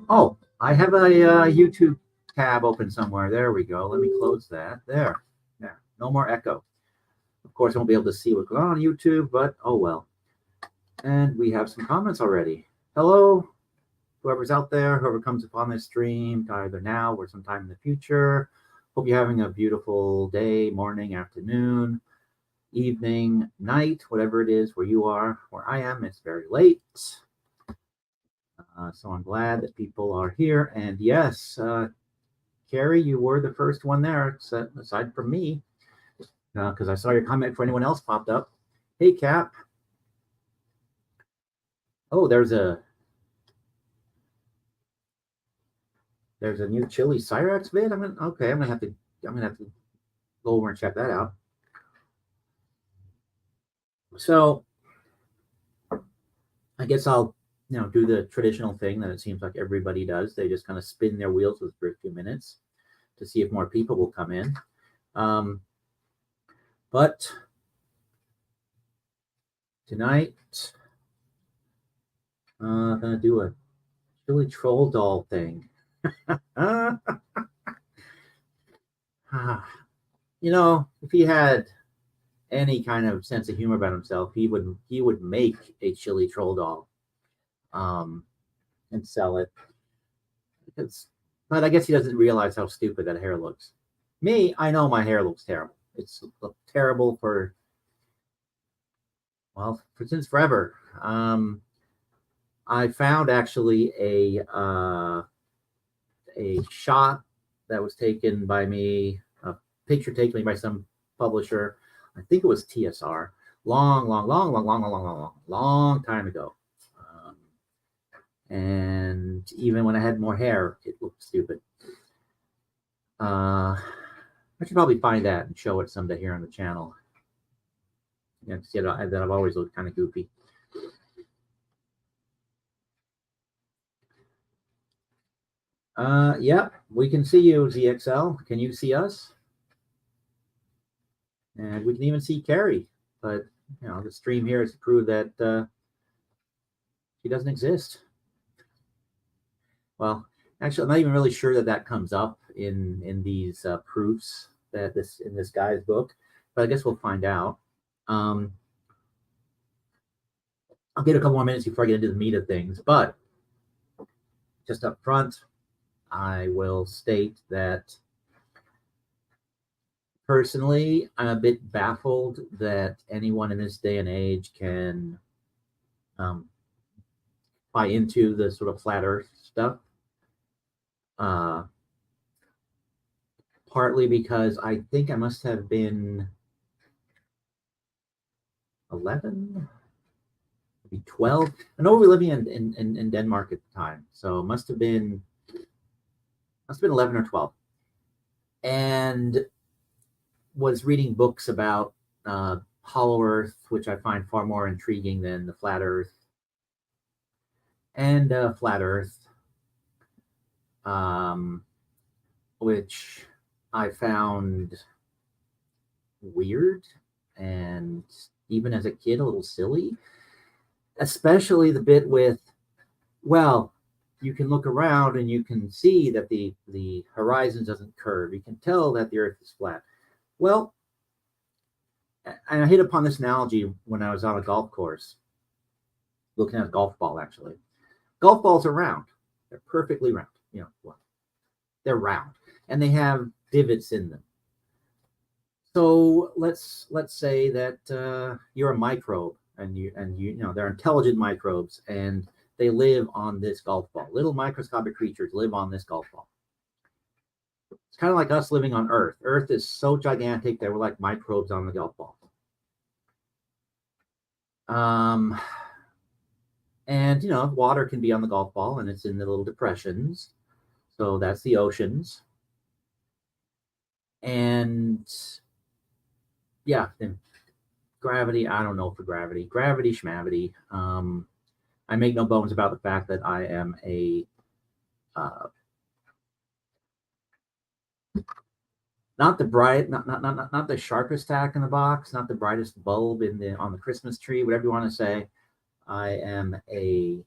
Oh, I have a YouTube tab open somewhere. There we go. Let me close that. There. No more echo. Of course, I won't be able to see what's going on YouTube, but oh well. And we have some comments already. Hello, whoever's out there, whoever comes upon this stream, either now or sometime in the future. Hope you're having a beautiful day, morning, afternoon, evening, night, whatever it is where you are. Where I am, it's very late. So I'm glad that people are here. And yes, Carrie, you were the first one there, aside from me, because I saw your comment for anyone else popped up. Hey, Cap. Oh, there's a new Chili Cyrax vid. I'm gonna have to go over and check that out. So I guess I'll do the traditional thing that it seems like everybody does. They just kind of spin their wheels for a few minutes to see if more people will come in. But tonight, I'm gonna do a Chili Troll doll thing. If he had any kind of sense of humor about himself, he would make a Chili Troll doll, and sell it. But I guess he doesn't realize how stupid that hair looks. Me, I know my hair looks terrible. It's terrible since forever. I found actually a shot that was taken by me, a picture taken by some publisher. I think it was TSR, long time ago. And even when I had more hair, it looked stupid. I should probably find that and show it someday here on the channel. That I've always looked kind of goofy. Yeah, we can see you, ZXL. Can you see us? And we can even see Carrie, but the stream here is to prove that she doesn't exist. Well, actually, I'm not even really sure that comes up in these proofs that in this guy's book, but I guess we'll find out. I'll get a couple more minutes before I get into the meat of things, but just up front, I will state that personally, I'm a bit baffled that anyone in this day and age can buy into the sort of flat Earth stuff. Partly because I think I must have been 11, maybe 12. I know we were living in Denmark at the time, so it must have been 11 or 12. And was reading books about Hollow Earth, which I find far more intriguing than the flat Earth. And flat Earth, which I found weird and even as a kid a little silly, especially the bit with, well, you can look around and you can see that the horizon doesn't curve. You can tell that the Earth is flat. Well, I hit upon this analogy when I was on a golf course, looking at a golf ball, actually. Golf balls are round. They're perfectly round. They're round. And they have divots in them. So let's say that you're a microbe, and they're intelligent microbes, and they live on this golf ball. Little microscopic creatures live on this golf ball. It's kind of like us living on Earth. Earth is so gigantic that we're like microbes on the golf ball. And water can be on the golf ball, and it's in the little depressions. So that's the oceans. And yeah, then gravity, I don't know for gravity. Gravity, schmavity. I make no bones about the fact that I am a not the sharpest tack in the box, not the brightest bulb on the Christmas tree, whatever you want to say. I am a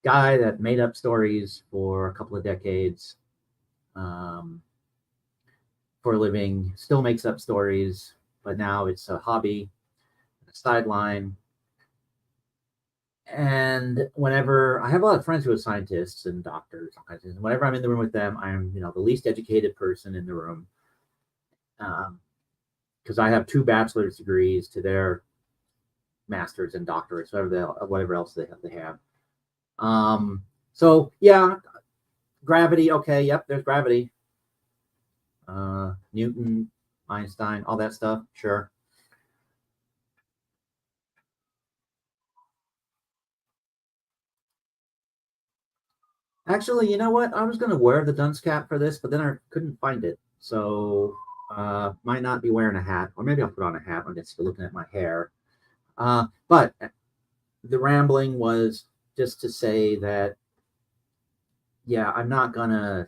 guy that made up stories for a couple of decades for a living, still makes up stories, but now it's a hobby, a sideline. And whenever I have a lot of friends who are scientists and doctors, and whenever I'm in the room with them, I'm the least educated person in the room, because I have 2 bachelor's degrees to their masters and doctorates, whatever else they have. So yeah, gravity. Okay, yep, there's gravity. Newton, Einstein, all that stuff. Sure. Actually, you know what? I was going to wear the dunce cap for this, but then I couldn't find it. So might not be wearing a hat, or maybe I'll put on a hat when it's looking at my hair. But the rambling was just to say that, yeah, I'm not going to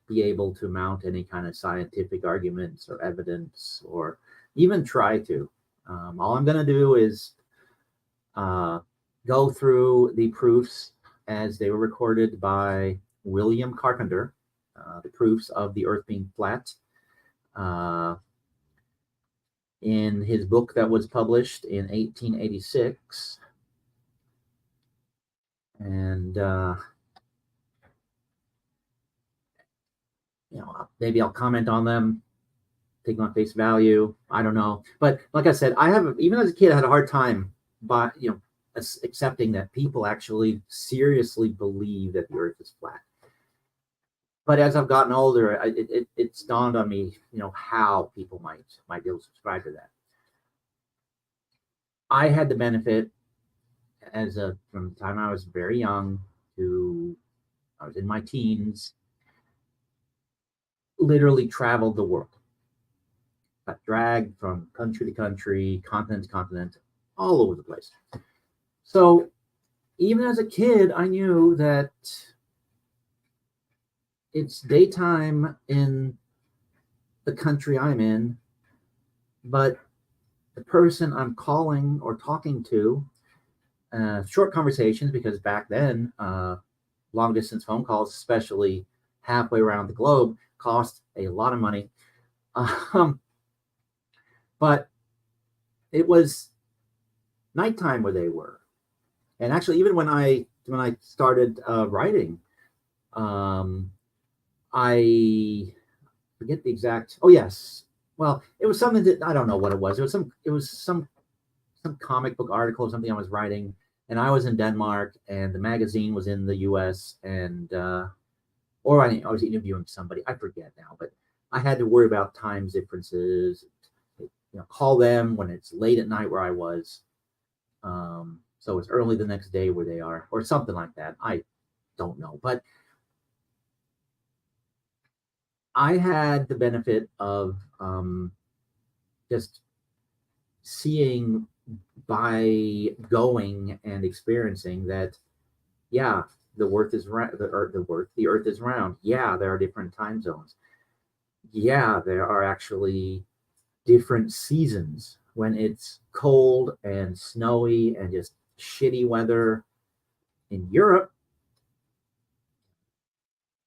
be able to mount any kind of scientific arguments or evidence or even try to. All I'm going to do is go through the proofs as they were recorded by William Carpenter, the proofs of the Earth being flat, in his book that was published in 1886. And maybe I'll comment on them, take them on face value. I don't know, but like I said, even as a kid, I had a hard time, accepting that people actually seriously believe that the Earth is flat. But as I've gotten older, it's dawned on me, how people might be able to subscribe to that. I had the benefit from the time I was very young to I was in my teens, literally traveled the world. Got dragged from country to country, continent to continent, all over the place. So even as a kid, I knew that it's daytime in the country I'm in, but the person I'm calling or talking to, short conversations, because back then, long distance phone calls, especially halfway around the globe, cost a lot of money. But it was nighttime where they were. And actually, even when I started writing, I forget the exact. Oh yes, well, it was something that I don't know what it was. It was some comic book article or something I was writing, and I was in Denmark, and the magazine was in the U.S. and or I was interviewing somebody. I forget now, but I had to worry about time differences. Call them when it's late at night where I was. So it's early the next day where they are, or something like that. I don't know, but I had the benefit of just seeing by going and experiencing that, yeah, the earth is round. Yeah, there are different time zones. Yeah, there are actually different seasons when it's cold and snowy and just shitty weather in Europe.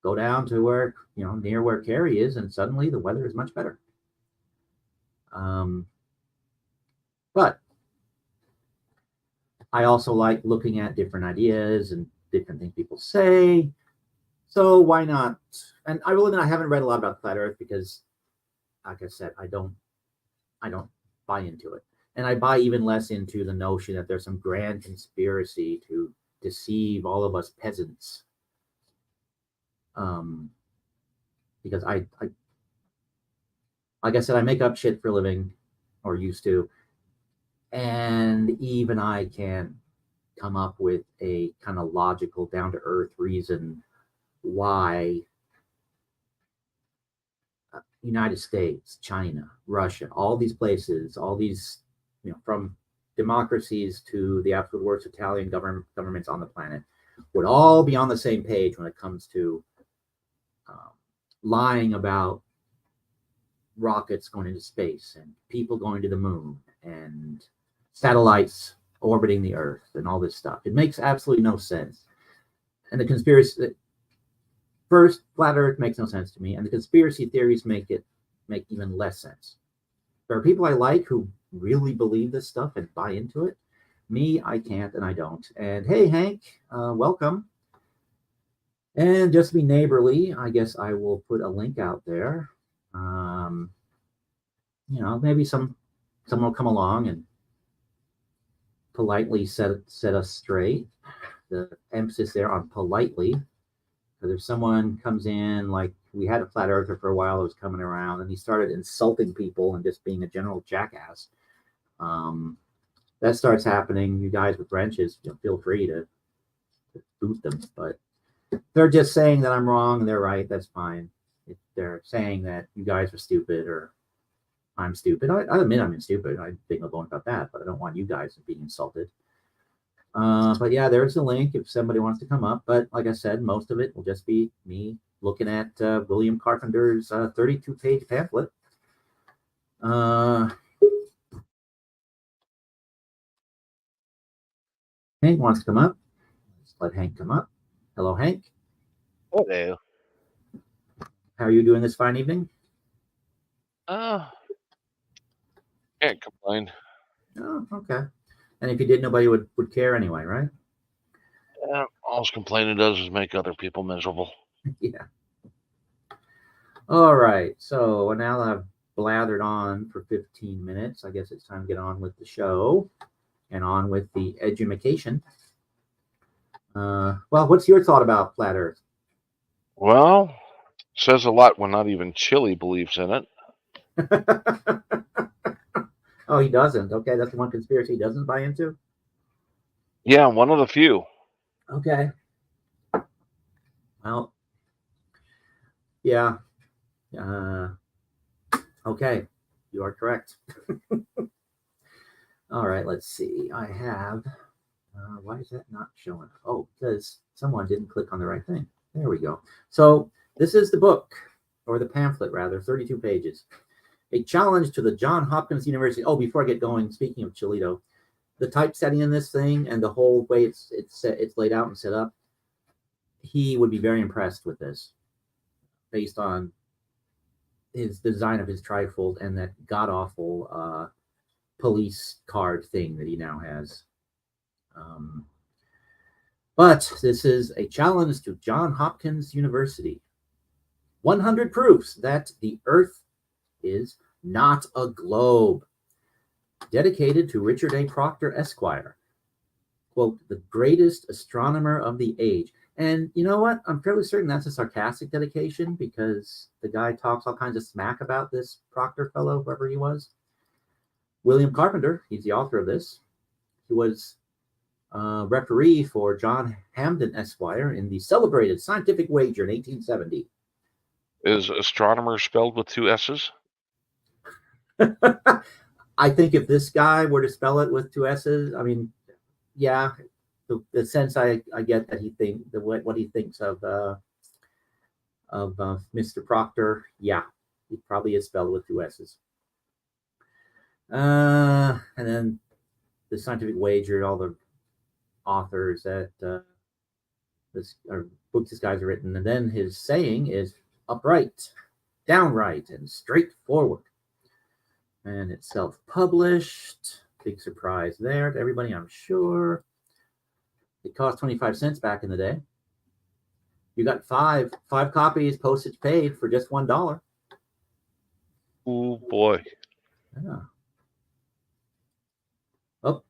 Go down to where, near where Carrie is, and suddenly the weather is much better. But I also like looking at different ideas and different things people say. So why not? And I will admit I haven't read a lot about flat Earth because, like I said, I don't buy into it. And I buy even less into the notion that there's some grand conspiracy to deceive all of us peasants. Because I like I said, I make up shit for a living, or used to, and even I can't come up with a kind of logical, down to earth reason why United States, China, Russia, all these places, all these, from democracies to the absolute worst Italian governments on the planet, would all be on the same page when it comes to lying about rockets going into space and people going to the moon and satellites orbiting the Earth and all this stuff. It makes absolutely no sense. And the conspiracy, first, flat Earth makes no sense to me, and the conspiracy theories make even less sense. There are people I like who really believe this stuff and buy into it. Me, I can't, and I don't. And hey, Hank, welcome. And just to be neighborly, I guess I will put a link out there. Maybe someone will come along and politely set us straight. The emphasis there on politely. Because if someone comes in, like we had a flat earther for a while that was coming around, and he started insulting people and just being a general jackass, that starts happening. You guys with wrenches, feel free to boot them. But if they're just saying that I'm wrong and they're right, that's fine. If they're saying that you guys are stupid or I'm stupid, I admit I'm stupid. I think I'm going about that, but I don't want you guys being insulted. But yeah, there's a link if somebody wants to come up. But like I said, most of it will just be me looking at William Carpenter's 32-page pamphlet. Hank wants to come up. Let's let Hank come up. Hello, Hank. Hello. How are you doing this fine evening? Can't complain. Oh, okay. And if you did, nobody would care anyway, right? Yeah, all complaining does is make other people miserable. Yeah. All right. So now that I've blathered on for 15 minutes, I guess it's time to get on with the show and on with the edumacation. Well, what's your thought about flat Earth? Well, says a lot when not even Chili believes in it. Oh, he doesn't. Okay, that's the one conspiracy he doesn't buy into? Yeah, one of the few. Okay. Well, yeah. Okay, you are correct. All right, let's see. I have, why is that not showing? Oh, because someone didn't click on the right thing. There we go. So this is the book, or the pamphlet rather, 32 pages. A challenge to the Johns Hopkins University. Oh, before I get going, speaking of Chilito, the typesetting in this thing and the whole way it's laid out and set up, he would be very impressed with this, based on his design of his trifold and that god awful police card thing that he now has. But this is a challenge to Johns Hopkins University. 100 proofs that the Earth is not a globe. Dedicated to Richard A. Proctor, Esquire. Quote, the greatest astronomer of the age. And you know what? I'm fairly certain that's a sarcastic dedication because the guy talks all kinds of smack about this Proctor fellow, whoever he was. William Carpenter, he's the author of this. He was referee for John Hampden, Esquire, in the celebrated scientific wager in 1870. Is astronomer spelled with 2 S's? I think if this guy were to spell it with 2 S's, I mean, yeah, the sense I get that what he thinks of Mr. Proctor, yeah, he probably is spelled with 2 S's. And then the scientific wager, all the authors that books this guy's written, and then his saying is upright, downright, and straightforward. And it's self-published. Big surprise there to everybody, I'm sure. It cost 25 cents back in the day. You got five copies, postage paid for just $1. Oh boy. Yeah. Oh,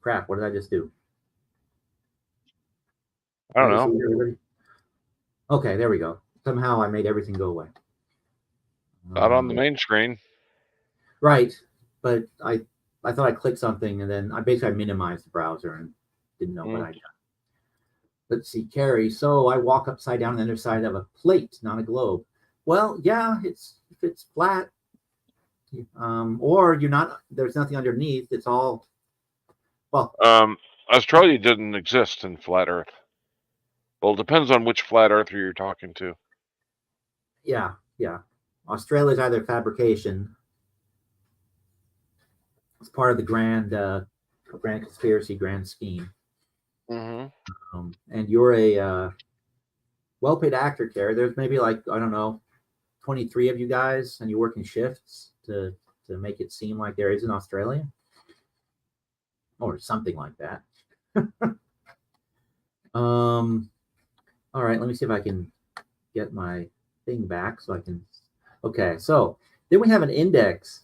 crap! What did I just do? I don't know. Okay, there we go. Somehow I made everything go away. Not on the main screen. Right, but I thought I clicked something and then I minimized the browser and didn't know what I done. Let's see, Carrie. So I walk upside down on the other side of a plate, not a globe. Well, yeah, if it's flat, or you're not. There's nothing underneath. It's all. Well, Australia didn't exist in flat Earth. Well, it depends on which flat earther you're talking to. Yeah. Australia is either fabrication. It's part of the grand conspiracy, grand scheme. Mm-hmm. and you're a well-paid actor, Carrie, there's maybe like, I don't know, 23 of you guys, and you work in shifts to make it seem like there is in Australia, or something like that. All right, let me see if I can get my thing back so I can. Okay, so then we have an index.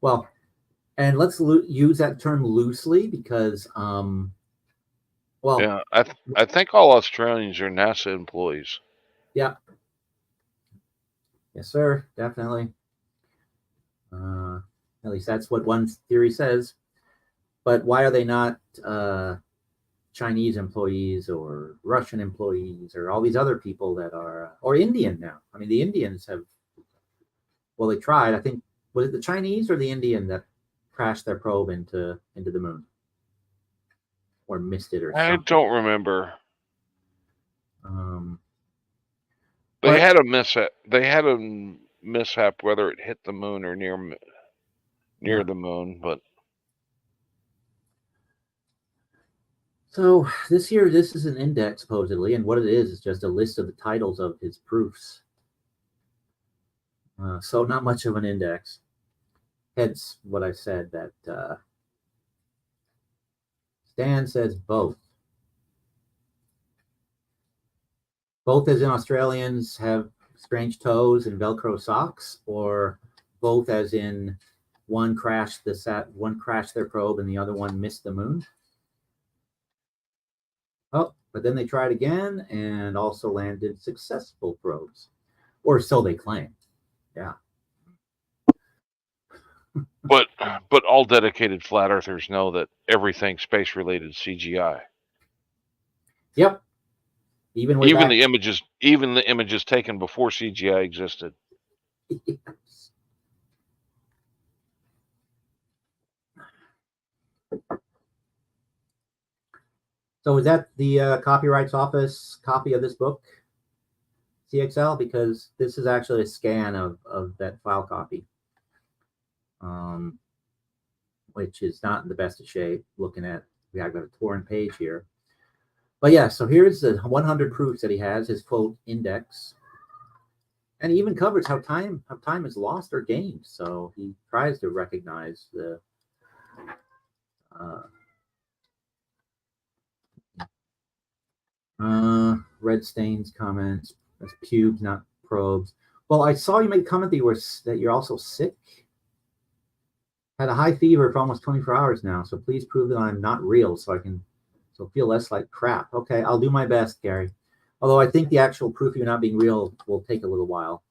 Well, and let's use that term loosely because, well, Yeah, I think all Australians are NASA employees. yeah, yes, sir, definitely. At least that's what one theory says. But why are they not Chinese employees or Russian employees or all these other people that are, or Indian now? I mean, the Indians have, well, they tried. I think, was it the Chinese or the Indian that crashed their probe into the moon, or missed it or I something? don't remember. They But had a mishap. They had a mishap whether it hit the moon or near yeah. the moon, but So this is an index supposedly, and what it is just a list of the titles of his proofs. So not much of an index. Hence what I said that Stan says both. Both as in Australians have strange toes and Velcro socks, or both as in one crashed their probe and the other one missed the moon. Oh, but then they tried again and also landed successful probes, or so they claim. Yeah. but all dedicated flat earthers know that everything space related is CGI. Yep. Even the images taken before CGI existed. Yes. So is that the Copyrights Office copy of this book, CXL? Because this is actually a scan of that file copy, which is not in the best of shape. Looking at, I've got a torn page here. But yeah, so here's the 100 proofs that he has, his quote index. And he even covers how time is lost or gained. So he tries to recognize the red stains comments. That's pubes, not probes. Well, I saw you make a comment that you're also sick. Had a high fever for almost 24 hours now. So please prove that I'm not real so I can feel less like crap. Okay, I'll do my best, Gary. Although I think the actual proof of you not being real will take a little while.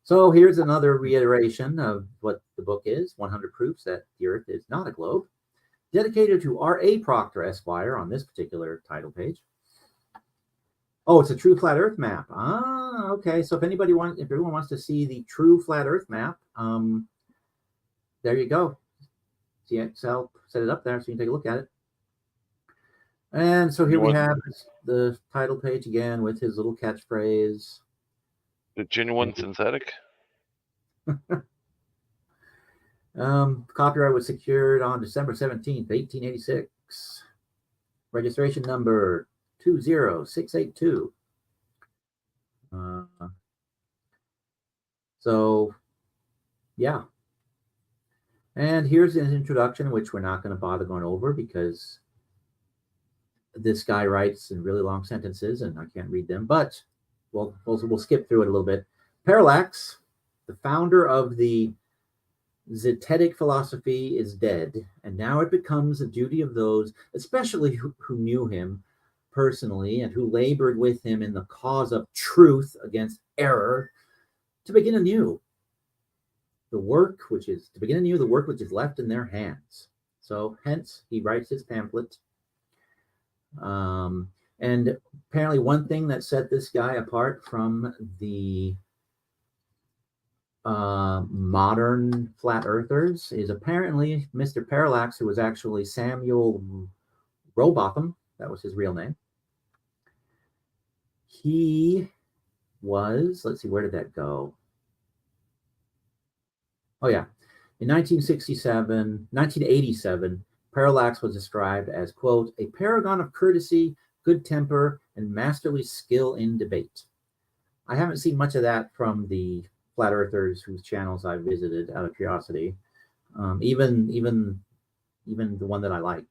So here's another reiteration of what the book is, 100 Proofs That the Earth is Not a Globe, dedicated to R.A. Proctor, Esquire, on this particular title page. Oh, it's a true flat Earth map. Ah, okay. So if everyone wants to see the true flat Earth map, there you go. CXL set it up there so you can take a look at it. And so here we have the title page again with his little catchphrase. The genuine synthetic? Copyright was secured on December 17th, 1886. Registration number 20682. So, yeah. And here's an introduction, which we're not going to bother going over because this guy writes in really long sentences and I can't read them, but we'll skip through it a little bit. Parallax, the founder of the Zetetic philosophy, is dead, and now it becomes the duty of those, especially who knew him personally and who labored with him in the cause of truth against error, to begin anew the work which is left in their hands. So hence he writes his pamphlet. And apparently one thing that set this guy apart from the modern flat earthers is apparently Mr. Parallax, who was actually Samuel Rowbotham. That was his real name. He was, let's see, where did that go? Oh yeah. In 1987, Parallax was described as, quote, a paragon of courtesy, good temper, and masterly skill in debate. I haven't seen much of that from the flat earthers whose channels I've visited out of curiosity. Even the one that I like,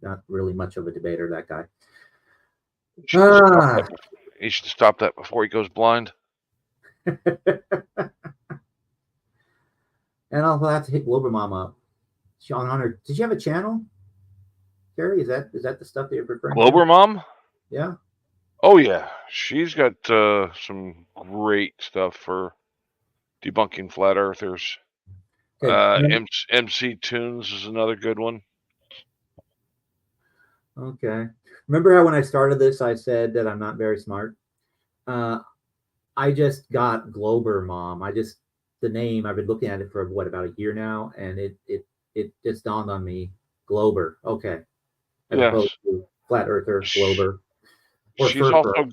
not really much of a debater, that guy. He should stop that before he goes blind. And I'll have to hit Glober Mom up. Sean Hunter, did you have a channel? Gary, is that the stuff that you're referring Glober to? Mom? Yeah. Oh yeah, she's got some great stuff for debunking flat earthers. Okay. MC Tunes is another good one. Okay. Remember how when I started this, I said that I'm not very smart? I just got Glober Mom. The name, I've been looking at it for about a year now, and it just dawned on me. Glober. Okay. As opposed to flat earther, Glober. Or she's also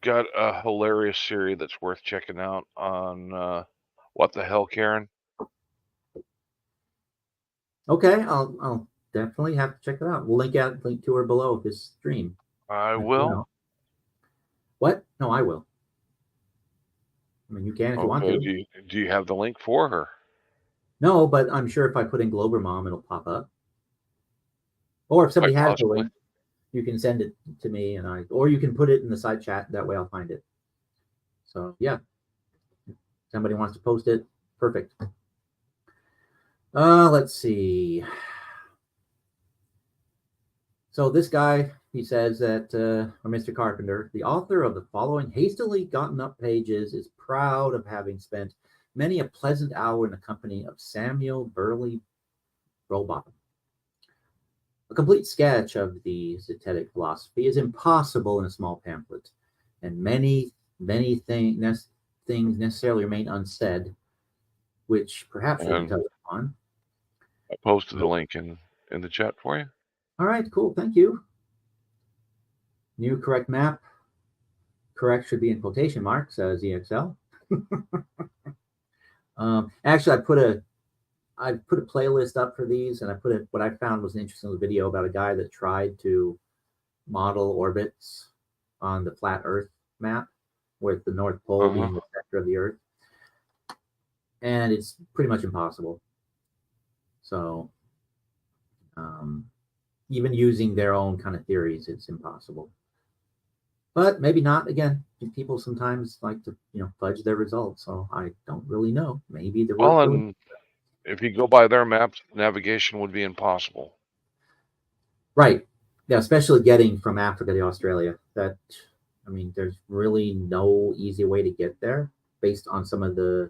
got a hilarious series that's worth checking out on What the Hell, Karen? Okay, I'll definitely have to check it out. We'll link to her below this stream. I will. You know. What? No, I will. I mean, you can if you want to. Do you have the link for her? No, but I'm sure if I put in Glober Mom, it'll pop up. Or if somebody has the link, you can send it to me, or you can put it in the side chat. That way, I'll find it. So yeah, if somebody wants to post it, perfect. Let's see. So this guy, he says that, or Mr. Carpenter, the author of the following hastily gotten up pages, is proud of having spent many a pleasant hour in the company of Samuel Burley Rowbotham. A complete sketch of the Zetetic philosophy is impossible in a small pamphlet, and many things necessarily remain unsaid, which perhaps should be touched upon. I posted the link in the chat for you. All right, cool. Thank you. New correct map. Correct should be in quotation marks, ZXL. Actually, I put a playlist up for these, and what I found was an interesting video about a guy that tried to model orbits on the flat Earth map, with the North Pole being the center of the Earth, and it's pretty much impossible. So, even using their own kind of theories, it's impossible. But maybe not. Again, people sometimes like to, fudge their results. So I don't really know. Maybe they're and if you go by their maps, navigation would be impossible. Right. Yeah, especially getting from Africa to Australia. There's really no easy way to get there based on some of the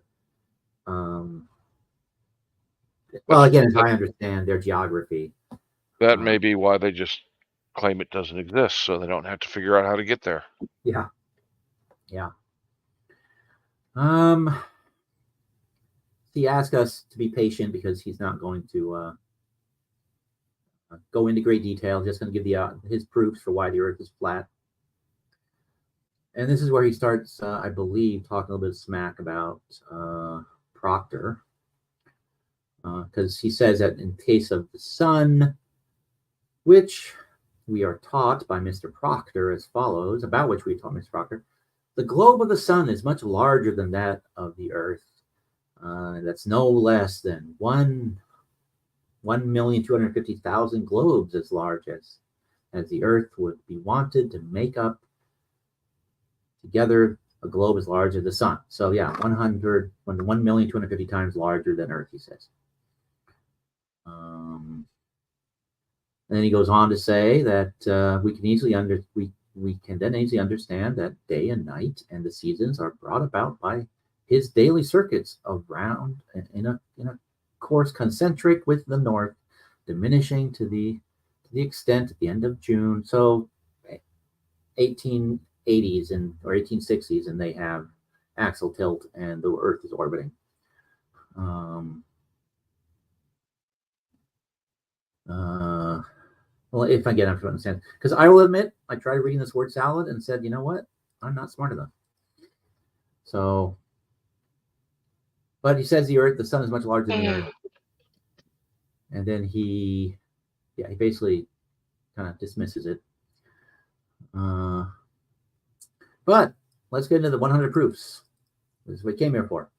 again, as I understand their geography. That may be why they just claim it doesn't exist, so they don't have to figure out how to get there. Yeah. He asked us to be patient because he's not going to go into great detail. Just going to give his proofs for why the Earth is flat. And this is where he starts, I believe, talking a little bit of smack about Proctor. Because he says that in case of the sun, which we are taught by Mr. Proctor as follows, about which we taught Mr. Proctor, the globe of the sun is much larger than that of the Earth. That's no less than 1,250,000 globes as large as the Earth would be wanted to make up together a globe as large as the sun. So yeah, 1,250 times larger than Earth, he says. And then he goes on to say that we can then easily understand that day and night and the seasons are brought about by his daily circuits around in a course concentric with the north, diminishing to the extent at the end of June. So 1880s or 1860s, and they have axial tilt and the Earth is orbiting. Well, if I get enough to understand, because I will admit, I tried reading this word salad and said, you know what, I'm not smart enough. So, but he says the sun is much larger than the Earth, and then he basically kind of dismisses it. But let's get into the 100 proofs. This is what we came here for.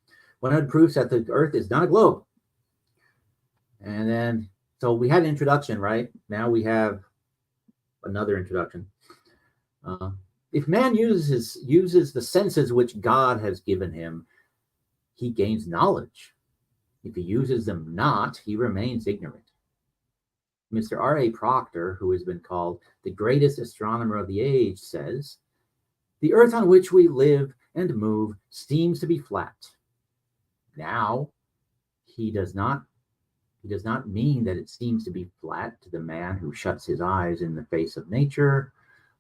100 proofs that the Earth is not a globe. And then, so we had an introduction, right? Now we have another introduction. If man uses the senses which God has given him, he gains knowledge. If he uses them not, he remains ignorant. Mr. R.A. Proctor, who has been called the greatest astronomer of the age, says, "The earth on which we live and move seems to be flat." Now, he does not mean that it seems to be flat to the man who shuts his eyes in the face of nature,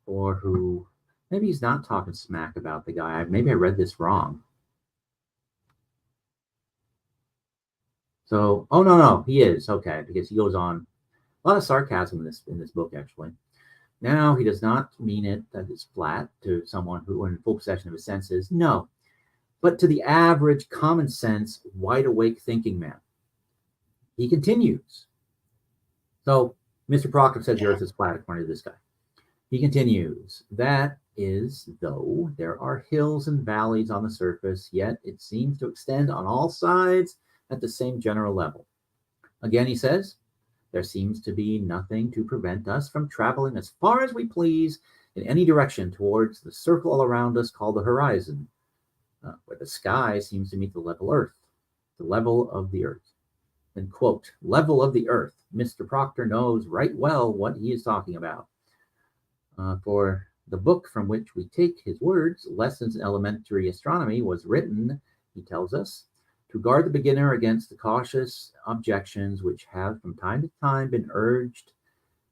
or who, maybe he's not talking smack about the guy. Maybe I read this wrong. So, oh no, he is, okay, because he goes on. A lot of sarcasm in this book, actually. Now, he does not mean it that it's flat to someone who, in full possession of his senses, no, but to the average, common sense, wide awake thinking man. He continues. So, Mr. Proctor says the earth is flat, according to this guy. He continues, "That is, though there are hills and valleys on the surface, yet it seems to extend on all sides at the same general level." Again, he says, "There seems to be nothing to prevent us from traveling as far as we please in any direction towards the circle all around us called the horizon, where the sky seems to meet the level of the earth." And quote, level of the earth. Mr. Proctor knows right well what he is talking about. For the book from which we take his words, Lessons in Elementary Astronomy, was written, he tells us, to guard the beginner against the cautious objections which have from time to time been urged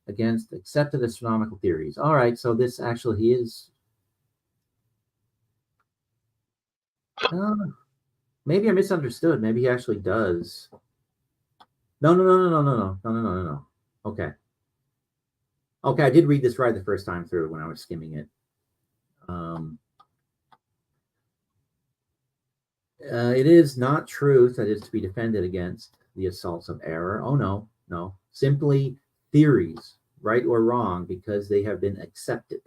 against accepted astronomical theories. All right, so this actually he is. Maybe I misunderstood. Maybe he actually does. No. Okay. Okay, I did read this right the first time through when I was skimming it. It is not truth that is to be defended against the assaults of error. Oh, no. Simply theories, right or wrong, because they have been accepted.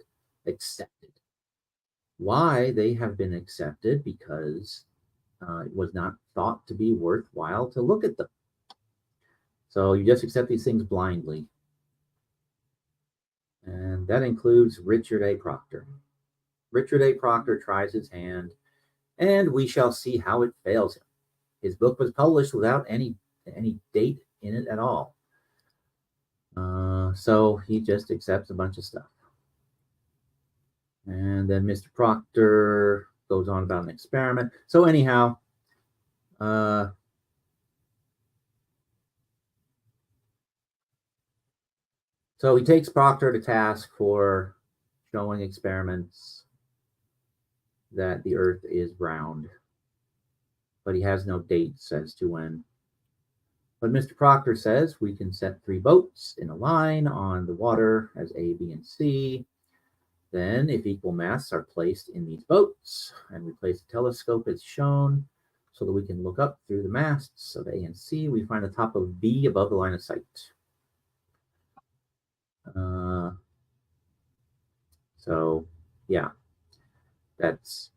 Why they have been accepted? Because it was not thought to be worthwhile to look at them. So you just accept these things blindly. And that includes Richard A. Proctor. Richard A. Proctor tries his hand, and we shall see how it fails him. His book was published without any date in it at all. So he just accepts a bunch of stuff. And then Mr. Proctor goes on about an experiment. So anyhow, so he takes Proctor to task for showing experiments that the earth is round, but he has no dates as to when. But Mr. Proctor says we can set 3 boats in a line on the water as A, B, and C. Then, if equal masts are placed in these boats, and we place a telescope as shown, so that we can look up through the masts of A and C, we find the top of B above the line of sight. So, yeah, that's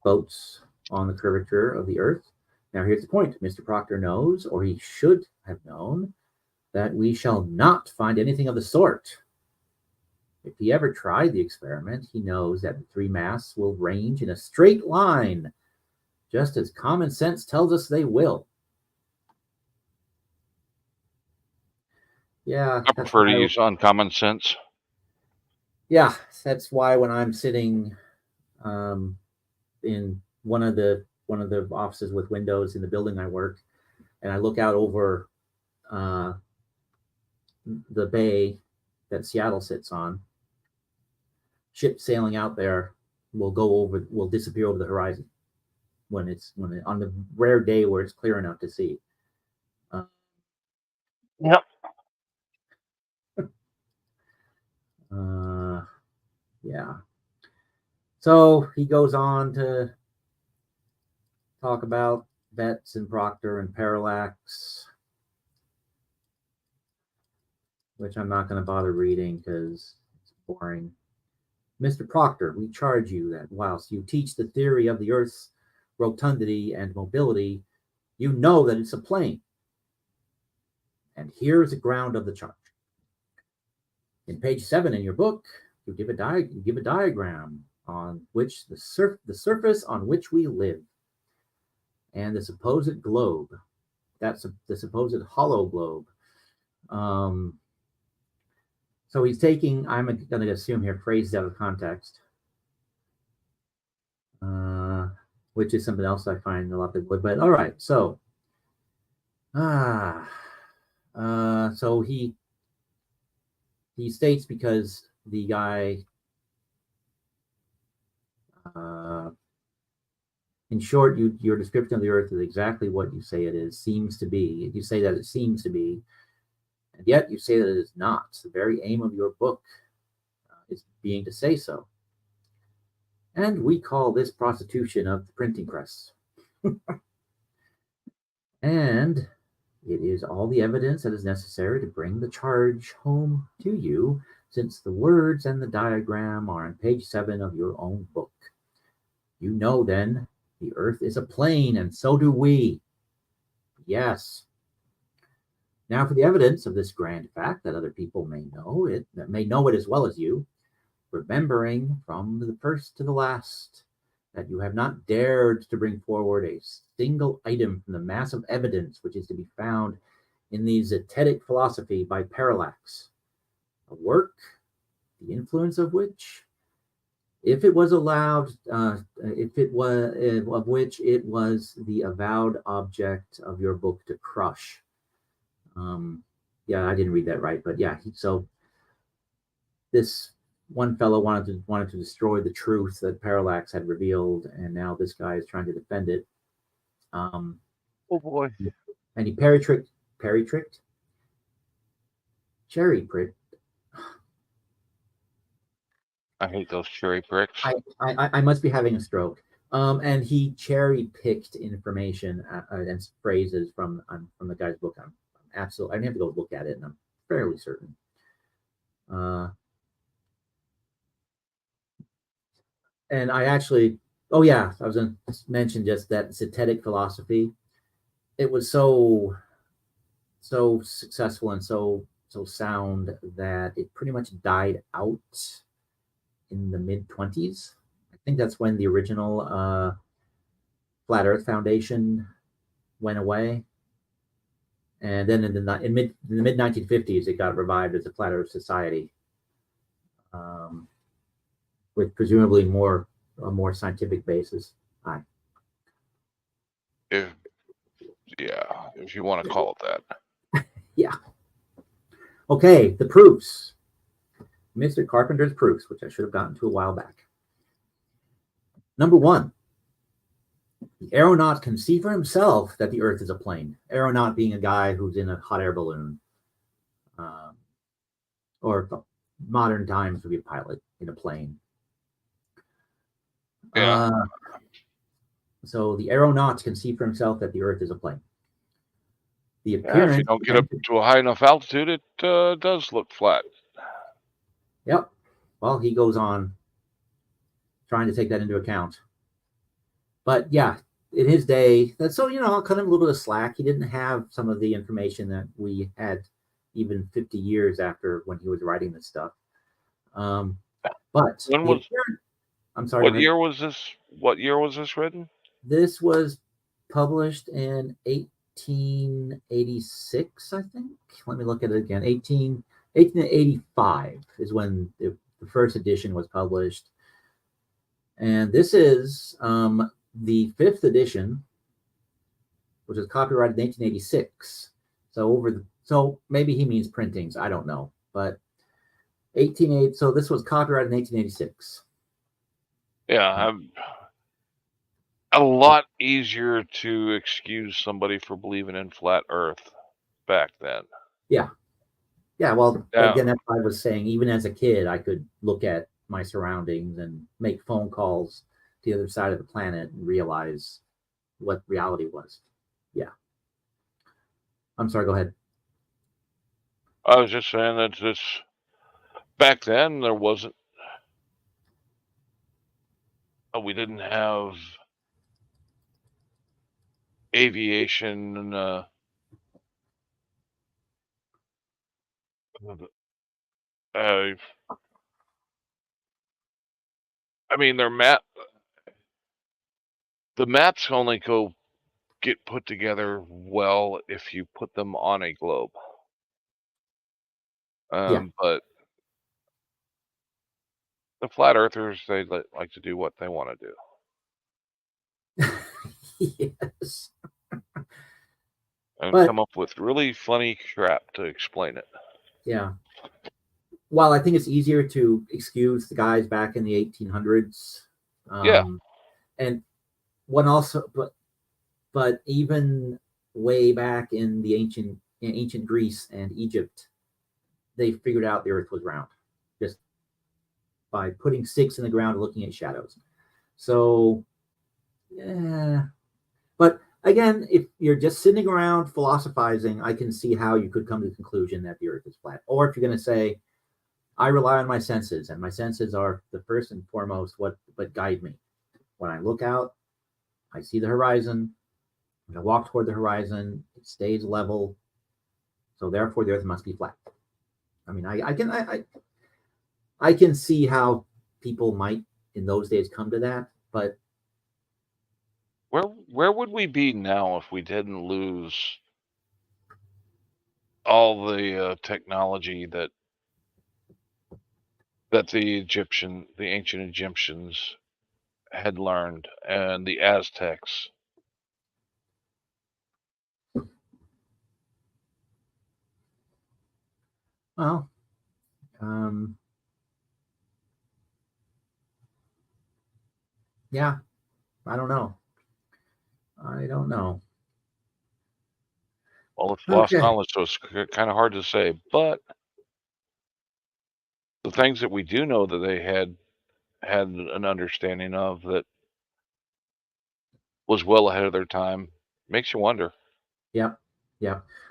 boats on the curvature of the earth. Now, here's the point. Mr. Proctor knows, or he should have known, that we shall not find anything of the sort. If he ever tried the experiment, he knows that the 3 masts will range in a straight line, just as common sense tells us they will. Yeah, I prefer to use uncommon sense. Yeah, that's why when I'm sitting in one of the offices with windows in the building I work, and I look out over the bay that Seattle sits on, ships sailing out there will disappear over the horizon when on the rare day where it's clear enough to see. Yep. Yeah. So he goes on to talk about Betts and Proctor and Parallax, which I'm not going to bother reading because it's boring. Mr. Proctor, we charge you that whilst you teach the theory of the Earth's rotundity and mobility, you know that it's a plane. And here is the ground of the charge. In page 7 in your book, you give a diagram on which the surface on which we live, and the supposed globe, that's the supposed hollow globe. So he's taking, I'm going to assume here, phrases out of context, which is something else I find a lot of people. But all right, so so he states, because the guy, in short, your description of the Earth is exactly what you say it is, seems to be. You say that it seems to be, and yet you say that it is not. The very aim of your book is being to say so. And we call this prostitution of the printing press. And it is all the evidence that is necessary to bring the charge home to you, since the words and the diagram are on page 7 of your own book. You know, then, the Earth is a plane, and so do we. Yes. Now for the evidence of this grand fact that other people may know it as well as you, remembering from the first to the last that you have not dared to bring forward a single item from the mass of evidence which is to be found in the Zetetic philosophy by Parallax, a work, the influence of which, if it was allowed, of which it was the avowed object of your book to crush. Yeah, I didn't read that right, but yeah. So this one fellow wanted to destroy the truth that Parallax had revealed, and now this guy is trying to defend it. Oh boy! And he cherry pricked. I hate those cherry pricks. I must be having a stroke. And he cherry picked information and phrases from the guy's book. I'm absolutely. I didn't have to go look at it, and I'm fairly certain. And I actually, I was going to mention just that Zetetic philosophy. It was so successful and so sound that it pretty much died out in the mid-20s. I think that's when the original Flat Earth Foundation went away. And then in the mid-1950s, it got revived as a Flat Earth Society, with presumably a more scientific basis. If you want to call it that. Yeah. Okay, the proofs. Mr. Carpenter's proofs, which I should have gotten to a while back. Number 1. The aeronaut can see for himself that the Earth is a plane. Aeronaut being a guy who's in a hot air balloon. Or modern times would be a pilot in a plane. Yeah. So the aeronaut can see for himself that the Earth is a plane. The appearance. If you don't get up to a high enough altitude, it does look flat. Yep. Well, he goes on trying to take that into account. But yeah, in his day, that's kind of a little bit of slack. He didn't have some of the information that we had even 50 years after when he was writing this stuff. But I'm sorry. What year was this? What year was this written? This was published in 1886, I think. Let me look at it again. 1885 is when the first edition was published. And this is the 5th edition, which was copyrighted in 1886. So maybe he means printings. I don't know. But 1880. So this was copyrighted in 1886. Yeah, a lot easier to excuse somebody for believing in flat Earth back then. Yeah. Well, again, that's what I was saying. Even as a kid, I could look at my surroundings and make phone calls to the other side of the planet and realize what reality was. Yeah. I'm sorry. Go ahead. I was just saying that back then there wasn't we didn't have aviation. I mean, the maps only get put together well if you put them on a globe. But the flat earthers, they like to do what they want to do. Yes. And But- come up with really funny crap to explain it. Yeah. Well, I think it's easier to excuse the guys back in the 1800s. Yeah. And one also, but even way back in the ancient Greece and Egypt, they figured out the Earth was round just by putting sticks in the ground and looking at shadows. So, yeah. But again, if you're just sitting around philosophizing, I can see how you could come to the conclusion that the Earth is flat. Or if you're going to say, I rely on my senses, and my senses are the first and foremost what guide me. When I look out, I see the horizon. When I walk toward the horizon, it stays level. So therefore, the Earth must be flat. I mean, I can see how people might in those days come to that, but where would we be now if we didn't lose all the technology that the ancient Egyptians had learned, and the Aztecs? well, yeah, I don't know. Well, it's lost knowledge, so it's kind of hard to say. But the things that we do know that they had an understanding of that was well ahead of their time makes you wonder. Yeah.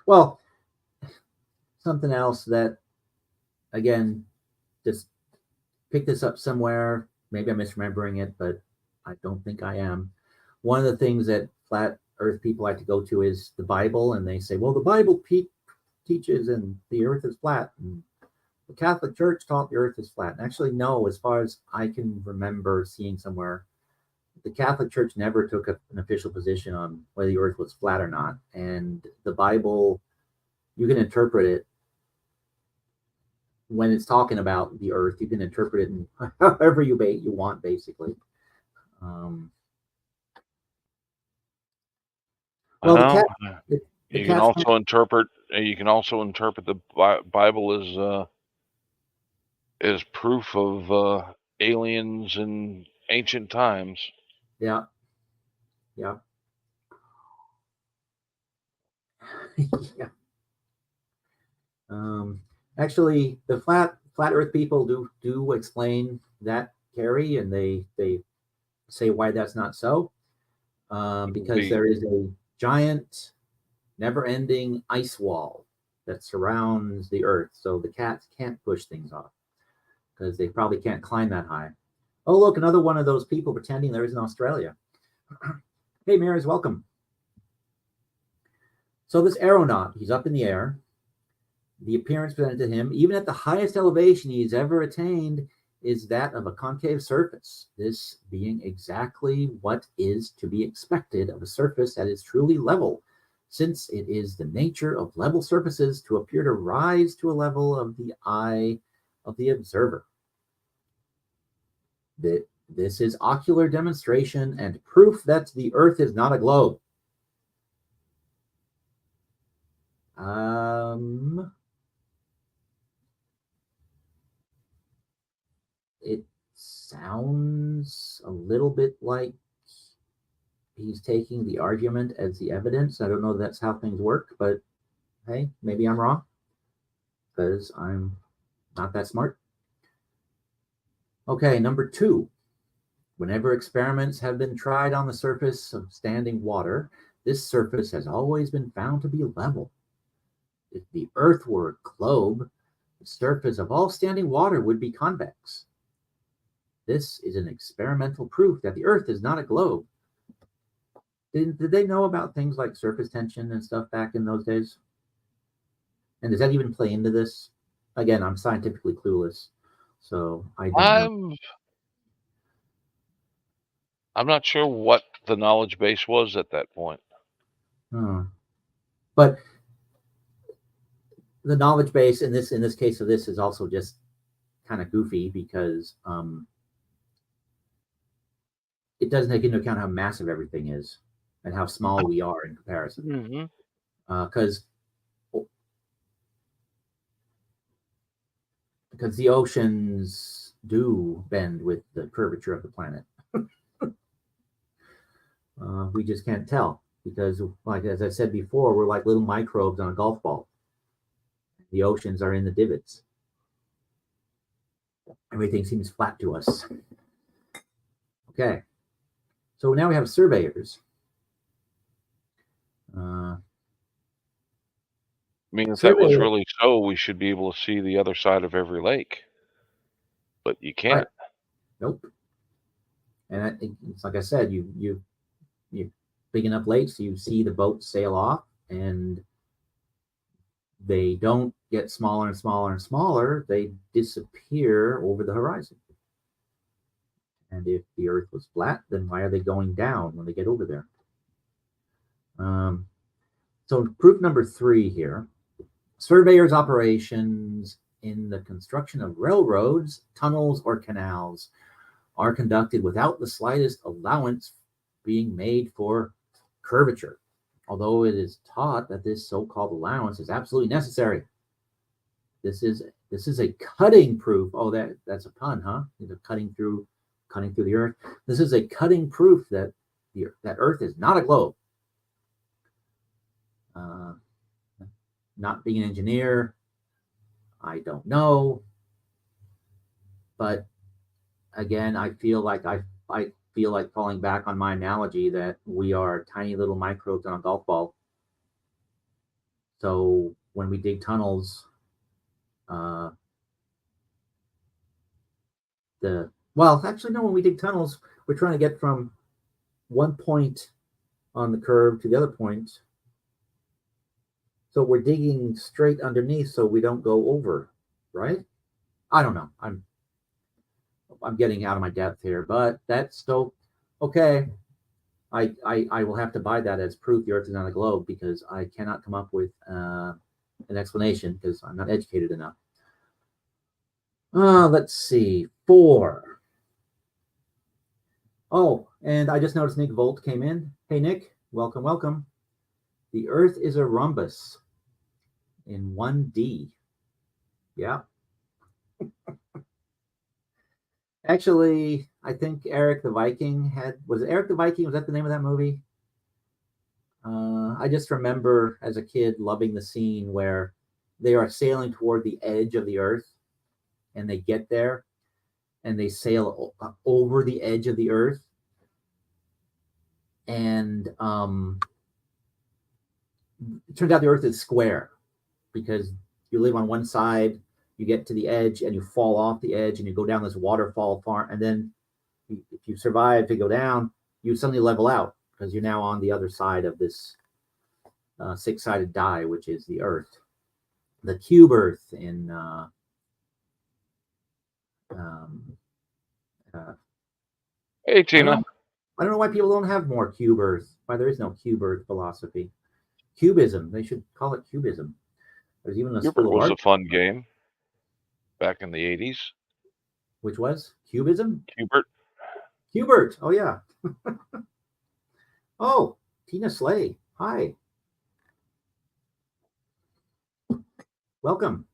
Well, something else that, again, just pick this up somewhere. Maybe I'm misremembering it, but I don't think I am. One of the things that flat Earth people like to go to is the Bible, and they say, "Well, the Bible teaches, and the Earth is flat." And the Catholic Church taught the Earth is flat. And actually, no, as far as I can remember seeing somewhere, the Catholic Church never took an official position on whether the Earth was flat or not. And the Bible, you can interpret it when it's talking about the Earth. You can interpret it in however you want, basically. Well, you can also interpret the Bible as proof of aliens in ancient times. Yeah. Yeah. Actually, the flat Earth people do explain that, Carrie, and they say why that's not so. Because there is a giant, never-ending ice wall that surrounds the Earth, so the cats can't push things off because they probably can't climb that high. Oh, look, another one of those people pretending there is in Australia. Hey, Maris, welcome. So this aeronaut, he's up in the air. The appearance presented to him, even at the highest elevation he's ever attained, is that of a concave surface, this being exactly what is to be expected of a surface that is truly level, since it is the nature of level surfaces to appear to rise to a level of the eye of the observer. This is ocular demonstration and proof that the Earth is not a globe. It sounds a little bit like he's taking the argument as the evidence. I don't know if that's how things work, but hey, maybe I'm wrong because I'm not that smart. Okay, number 2. Whenever experiments have been tried on the surface of standing water, this surface has always been found to be level. If the Earth were a globe, the surface of all standing water would be convex. This is an experimental proof that the Earth is not a globe. Did they know about things like surface tension and stuff back in those days? And does that even play into this? Again, I'm scientifically clueless, so I don't know. I'm not sure what the knowledge base was at that point. But the knowledge base in this case of this is also just kind of goofy because it doesn't take into account how massive everything is and how small we are in comparison. Because the oceans do bend with the curvature of the planet. We just can't tell because, like as I said before, we're like little microbes on a golf ball. The oceans are in the divots. Everything seems flat to us. Okay, so now we have surveyors. I mean, if that was really so, we should be able to see the other side of every lake. But you can't. Right. Nope. And it's like I said, you big enough lakes, you see the boats sail off, and they don't get smaller and smaller and smaller. They disappear over the horizon. And if the Earth was flat, then why are they going down when they get over there? So proof number 3 here. Surveyors' operations in the construction of railroads, tunnels, or canals are conducted without the slightest allowance being made for curvature, although it is taught that this so-called allowance is absolutely necessary. This is a cutting proof. Oh, that's a pun, huh? Cutting through the Earth. This is a cutting proof that that Earth is not a globe. Not being an engineer, I don't know, but again, I feel like falling back on my analogy that we are tiny little microbes on a golf ball. So when we dig tunnels, when we dig tunnels, we're trying to get from one point on the curve to the other point. So we're digging straight underneath so we don't go over, right? I don't know. I'm getting out of my depth here, but that's still okay. I will have to buy that as proof the Earth is not a globe because I cannot come up with an explanation because I'm not educated enough. Let's see. 4. Oh, and I just noticed Nick Volt came in. Hey, Nick. Welcome, welcome. The Earth is a rhombus in 1D. Yeah. Actually, I think Eric the Viking was it Eric the Viking? Was that the name of that movie? I just remember as a kid loving the scene where they are sailing toward the edge of the Earth and they get there and they sail over the edge of the Earth. And it turns out the Earth is square because you live on one side, you get to the edge and you fall off the edge and you go down this waterfall farm. And then if you survive to go down, you suddenly level out because you're now on the other side of this 6-sided die, which is the Earth. The cube Earth in hey, Tina. I don't know why people don't have more cube Earth. Why there is no cube Earth philosophy. Cubism. They should call it cubism. There's even a Cubert was a fun game back in the 80s. Which was? Cubism? Cubert. Oh, yeah. Oh, Tina Slay. Hi. Welcome.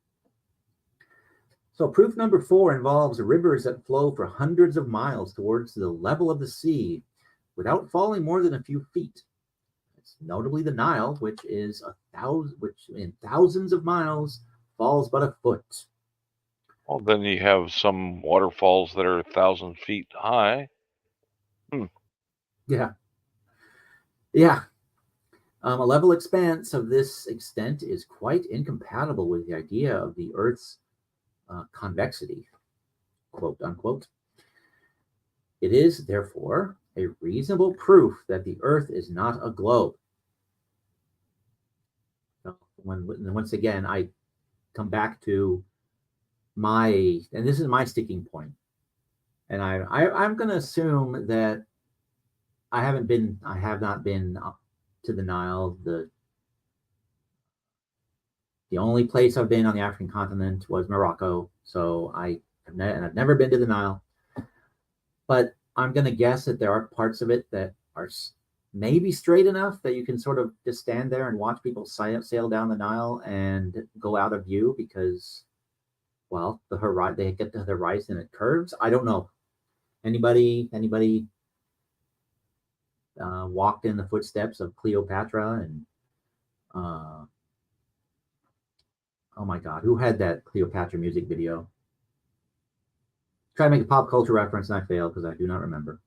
So proof number 4 involves rivers that flow for hundreds of miles towards the level of the sea without falling more than a few feet. It's notably the Nile, which in thousands of miles falls but a foot. Well, then you have some waterfalls that are 1,000 feet high. Yeah. Yeah. A level expanse of this extent is quite incompatible with the idea of the Earth's convexity, quote unquote. It is, therefore, a reasonable proof that the Earth is not a globe. Once again, I come back to and this is my sticking point, and I'm going to assume that I have not been up to the Nile. The only place I've been on the African continent was Morocco, so I've never been to the Nile. But I'm going to guess that there are parts of it that are maybe straight enough that you can sort of just stand there and watch people sail down the Nile and go out of view because, well, they get to the horizon and it curves. I don't know. Anybody walked in the footsteps of Cleopatra and oh my God, who had that Cleopatra music video? Try to make a pop culture reference and I failed because I do not remember.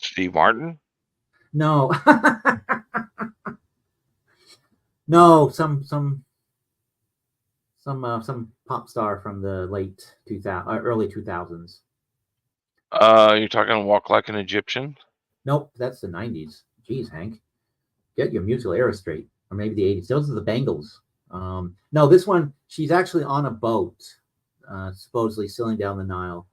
Steve Martin? No. No, some pop star from the late 2000, early 2000s. You're talking Walk Like an Egyptian? Nope, that's the 90s. Jeez, Hank. Get your musical era straight. Or maybe the 80s. Those are the Bangles. No, this one, she's actually on a boat, supposedly sailing down the Nile.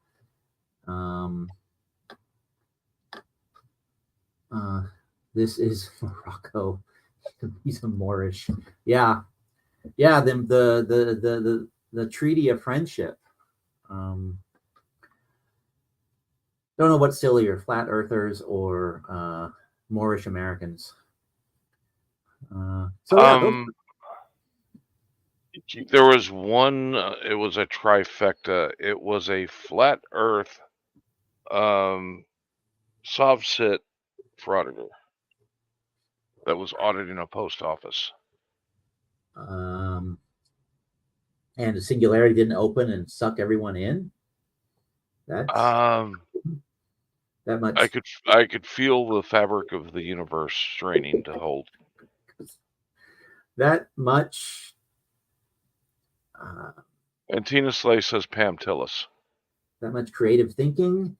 This is Morocco. He's a Moorish. Yeah. The Treaty of Friendship. Don't know what's sillier, flat earthers or Moorish Americans. There was one. It was a trifecta. It was a flat Earth Sovsit frauditor that was auditing a post office. And the singularity didn't open and suck everyone in. That's that much. I could feel the fabric of the universe straining to hold. That much. And Tina Slay says Pam Tillis. That much creative thinking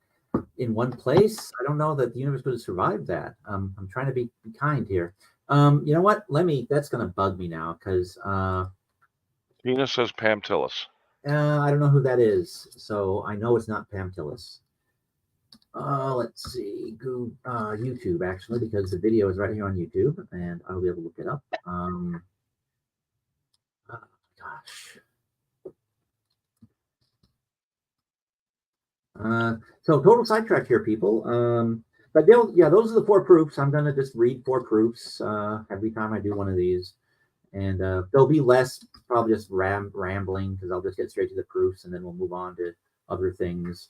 in one place. I don't know that the universe would have survived that. I'm trying to be kind here. You know what? That's going to bug me now because Tina says Pam Tillis. I don't know who that is, so I know it's not Pam Tillis. Let's see, YouTube actually, because the video is right here on YouTube, and I'll be able to look it up. Gosh. So total sidetrack here, people. But those are the 4 proofs. I'm gonna just read 4 proofs every time I do one of these, and there'll be less probably just rambling because I'll just get straight to the proofs, and then we'll move on to other things.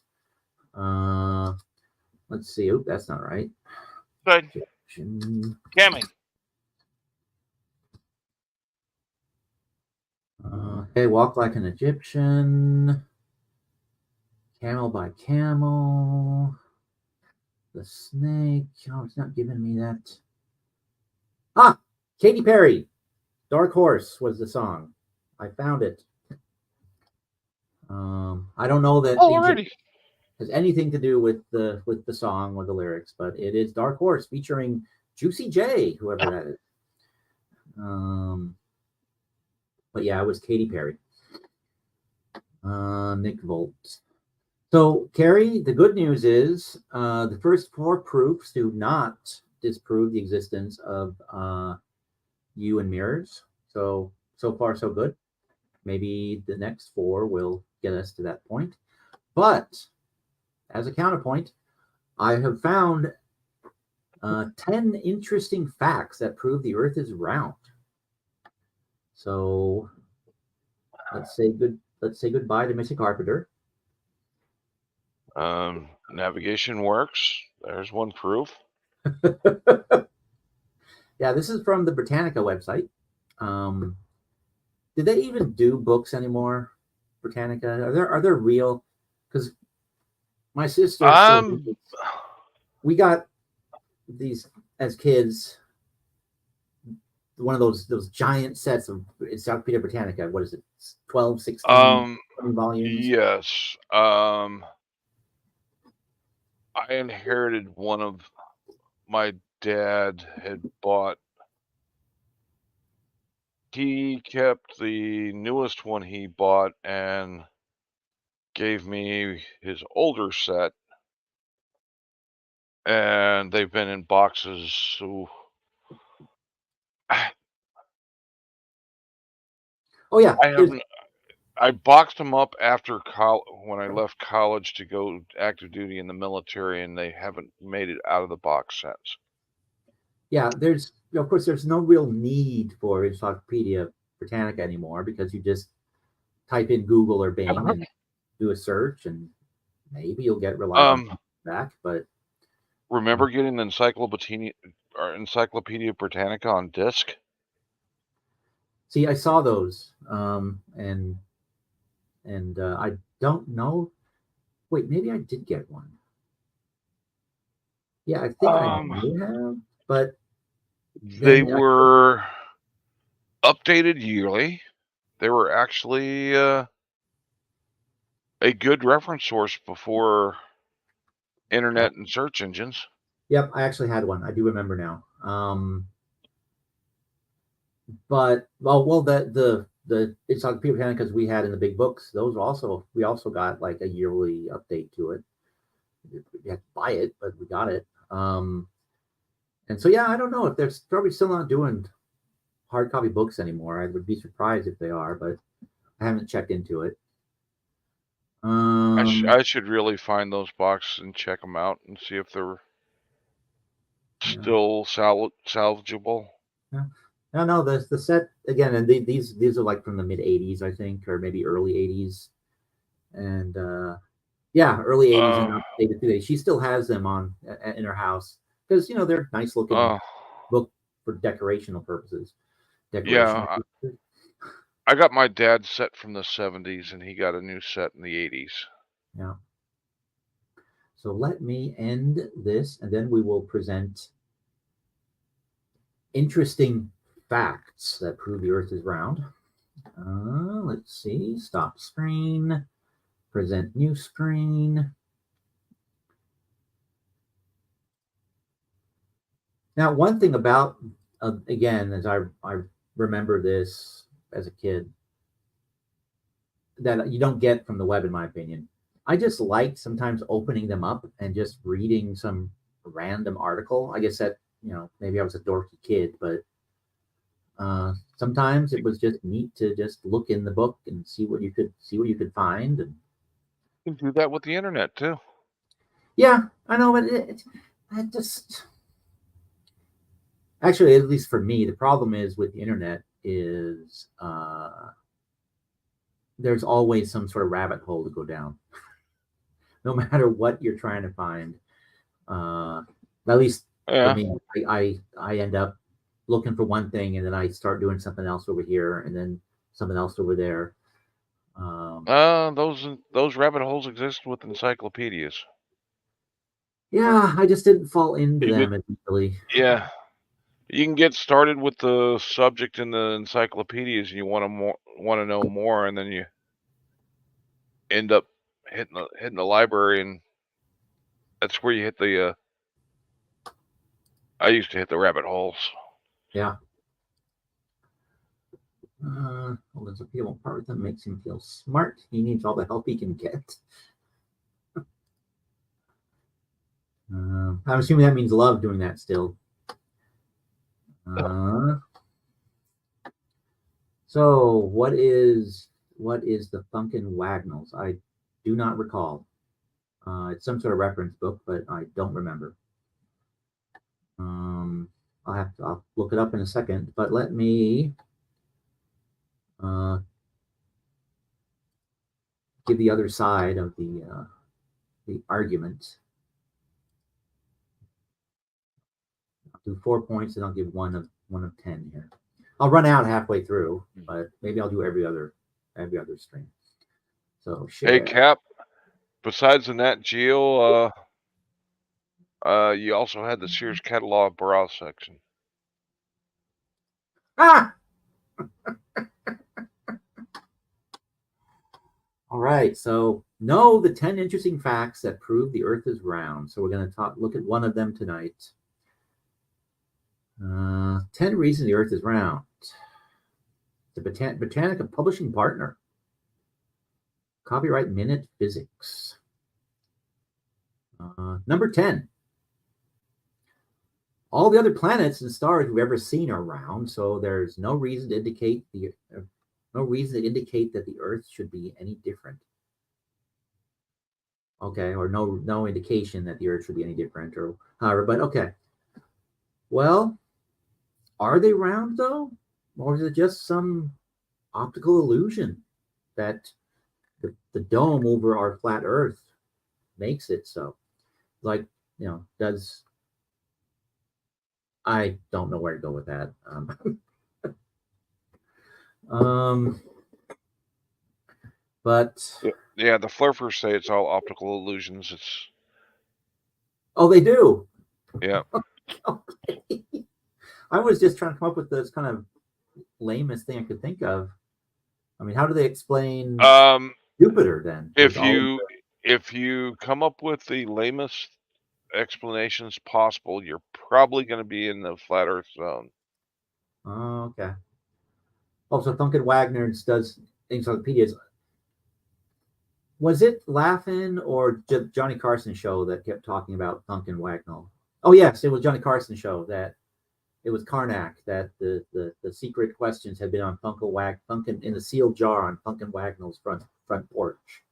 Let's see. Oh, that's not right. Good. Cammy. Okay, walk like an Egyptian. Camel by camel. The snake. Oh, it's not giving me that. Ah, Katy Perry. Dark Horse was the song. I found it. I don't know that has anything to do with the song or the lyrics, but it is Dark Horse featuring Juicy J, whoever that is. But yeah, it was Katy Perry. Nick Volt. So, Carrie, the good news is the first 4 proofs do not disprove the existence of you and mirrors. So far, so good. Maybe the next 4 will get us to that point. But as a counterpoint, I have found 10 interesting facts that prove the Earth is round. So let's say goodbye to Mr. Carpenter. Navigation works. There's one proof. Yeah, this is from the Britannica website. Did they even do books anymore? Britannica? Are there real? Because my sister, we got these as kids. One of those giant sets of Encyclopedia Britannica. What is it? 12, 16 volumes? Yes. I inherited one of my dad had bought. He kept the newest one he bought and gave me his older set, and they've been in boxes. So I Oh yeah, haven't. I boxed them up after when I left college to go active duty in the military, and they haven't made it out of the box since. yeah. There's of course there's no real need for Encyclopedia Britannica anymore because you just type in Google or Bing and do a search, and maybe you'll get reliable back. But remember getting the Encyclopedia Britannica on disc? see, I saw those, and I don't know. Wait, maybe I did get one. Yeah, I think I may have, but they were updated yearly. They were actually a good reference source before internet and search engines. Yep, I actually had one. I do remember now. But the Encyclopedia Britannicas we had in the big books, those we also got like a yearly update to it. You had to buy it, but we got it. And so yeah, I don't know if they're probably still not doing hard copy books anymore. I would be surprised if they are, but I haven't checked into it. I should really find those boxes and check them out and see if they're still salvageable. Yeah. No, the set again, and these are like from the mid '80s, I think, or maybe early '80s, and yeah, early '80s and updated today. She still has them on in her house because they're nice looking book for decorational purposes. Yeah, I got my dad's set from the '70s, and he got a new set in the '80s. Yeah. So let me end this, and then we will present interesting facts that prove the Earth is round. Let's see. Stop screen. Present new screen. Now, one thing about, again, as I remember this as a kid, that you don't get from the web, in my opinion. I just like sometimes opening them up and just reading some random article. I guess that, maybe I was a dorky kid, but sometimes it was just neat to just look in the book and see what you could find. And you can do that with the internet too. Yeah, I know, but I just actually, at least for me, the problem is with the internet is there's always some sort of rabbit hole to go down, no matter what you're trying to find. At least for me, I end up looking for one thing and then I start doing something else over here and then something else over there. Those rabbit holes exist with encyclopedias. Yeah, I just didn't fall into them easily. Yeah, you can get started with the subject in the encyclopedias, and you want to know more, and then you end up hitting the library, and that's where you hit the. I used to hit the rabbit holes. Yeah. There's a people part that makes him feel smart. He needs all the help he can get. I'm assuming that means love doing that still. So what is the Funkin' Wagnalls? I do not recall. It's some sort of reference book, but I don't remember. I'll look it up in a second, but let me give the other side of the argument. I'll do 4 points, and I'll give one of 10 here. I'll run out halfway through, but maybe I'll do every other stream. So share. Hey Cap, besides the Nat Geo, you also had the Sears catalog browse section. Ah! All right, so Know the 10 interesting facts that prove the Earth is round. So we're going to look at one of them tonight. 10 reasons the Earth is round. The Britannica publishing partner. Copyright Minute Physics. Number 10. All the other planets and stars we've ever seen are round, so there's no reason to indicate that the Earth should be any different. Okay, or no indication that the Earth should be any different, or however. But okay. Well, are they round though, or is it just some optical illusion that the dome over our flat Earth makes it so? Like, does I don't know where to go with that. But yeah, the flurfers say it's all optical illusions. Oh, they do. Yeah. Okay. I was just trying to come up with this kind of lamest thing I could think of. I mean, how do they explain Jupiter then? If you come up with the lamest explanations possible, you're probably going to be in the flat Earth zone. Oh, okay. Oh, so Duncan Wagner does encyclopedias. Was it Laugh-In or Johnny Carson show that kept talking about Duncan Wagner? Oh, yes, it was Johnny Carson show that it was Karnak that the secret questions had been on Duncan in the sealed jar on Duncan Wagnall's front porch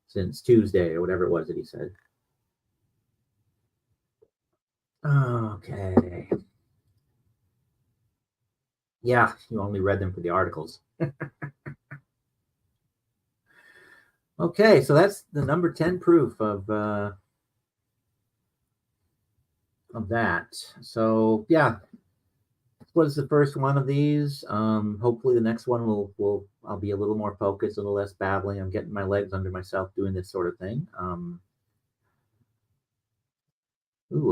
since Tuesday or whatever it was that he said. Okay. Yeah, you only read them for the articles. Okay, so that's the number 10 proof of that. So yeah, was the first one of these. Hopefully the next one I'll be a little more focused, a little less babbling. I'm getting my legs under myself doing this sort of thing. A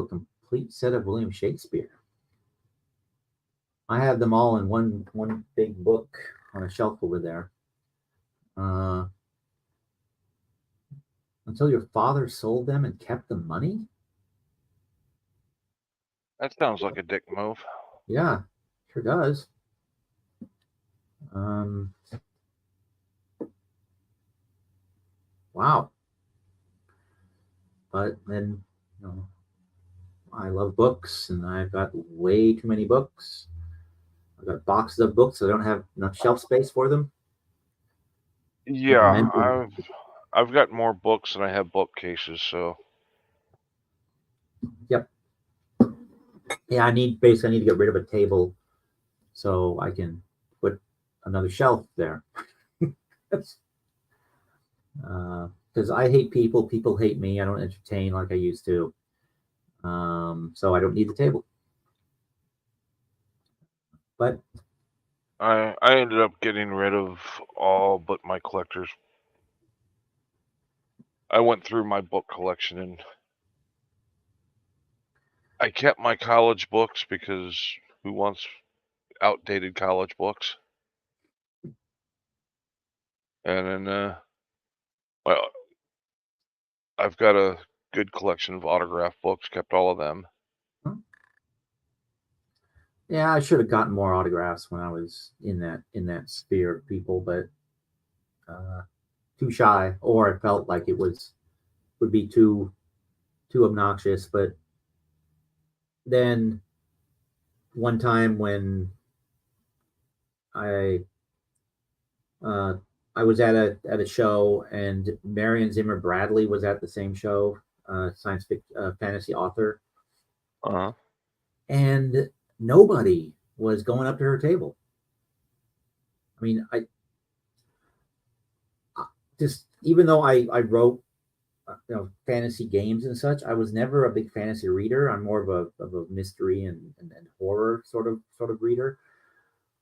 complete set of William Shakespeare. I have them all in one big book on a shelf over there. Until your father sold them and kept the money? That sounds like a dick move. Yeah, sure does. Wow. But then, I love books, and I've got way too many books. I've got boxes of books, so I don't have enough shelf space for them. Yeah, I've got more books than I have bookcases, so. Yep. Yeah, I need to get rid of a table so I can put another shelf there. Because I hate people hate me. I don't entertain like I used to. So I don't need the table. But I ended up getting rid of all but my collectors. I went through my book collection and I kept my college books because who wants outdated college books? And then, well, I've got a good collection of autograph books, kept all of them. Yeah, I should have gotten more autographs when I was in that sphere of people, but too shy, or I felt like it would be too obnoxious. But then one time when I was at a show and Marion Zimmer Bradley was at the same show, science fiction fantasy author, and nobody was going up to her table. I mean, I just, even though I wrote fantasy games and such, I was never a big fantasy reader. I'm more of a mystery and horror sort of reader.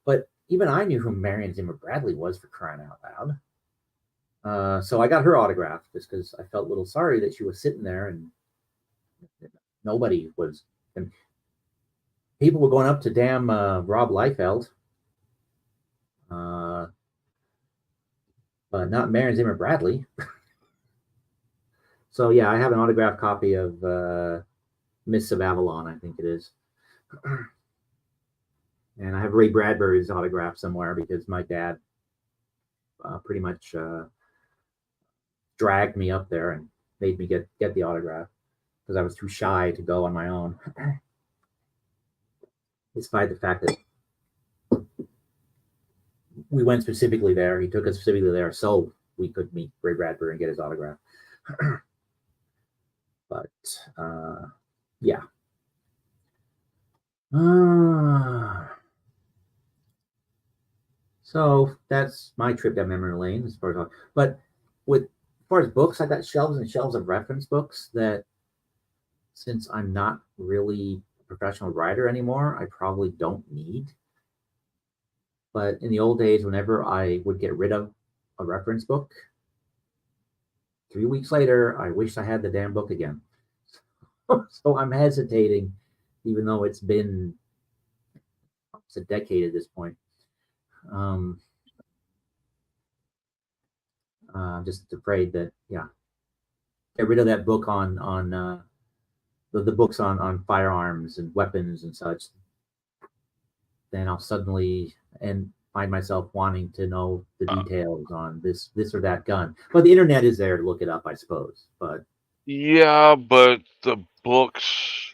But even I knew who Marion Zimmer Bradley was, for crying out loud. So I got her autograph just because I felt a little sorry that she was sitting there and nobody was. And people were going up to damn Rob Liefeld, but not Marion Zimmer Bradley. So yeah, I have an autographed copy of Mists of Avalon, I think it is. And I have Ray Bradbury's autograph somewhere because my dad pretty much dragged me up there and made me get the autograph because I was too shy to go on my own. Despite the fact that we went specifically there, he took us specifically there so we could meet Ray Bradbury and get his autograph. But yeah. So that's my trip down memory lane as far as, but as far as books, I got shelves and shelves of reference books that, since I'm not really a professional writer anymore, I probably don't need. But in the old days, whenever I would get rid of a reference book, 3 weeks later, I wished I had the damn book again. So I'm hesitating, even though it's been almost a decade at this point. I'm just afraid that, yeah, get rid of that book on the books on firearms and weapons and such. Then I'll suddenly find myself wanting to know the details on this or that gun. But the internet is there to look it up, I suppose. But yeah, but the books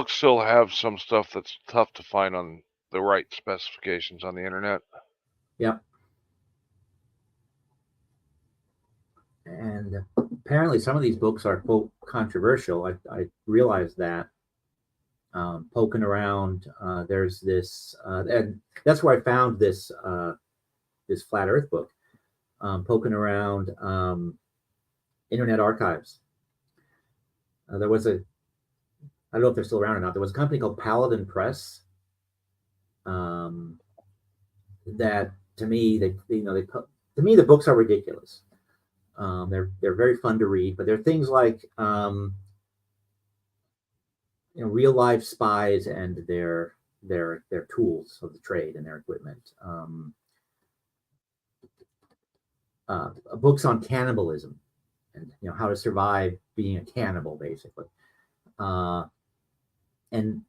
still have some stuff that's tough to find on the right specifications on the internet. Yep. And apparently some of these books are, quote, controversial. I realized that. Poking around, there's this, and that's where I found this this flat Earth book. Poking around Internet Archives. There was I don't know if they're still around or not. There was a company called Paladin Press. That to me, to me the books are ridiculous. They're very fun to read, but they're things like real life spies and their tools of the trade and their equipment. Books on cannibalism and how to survive being a cannibal, basically. And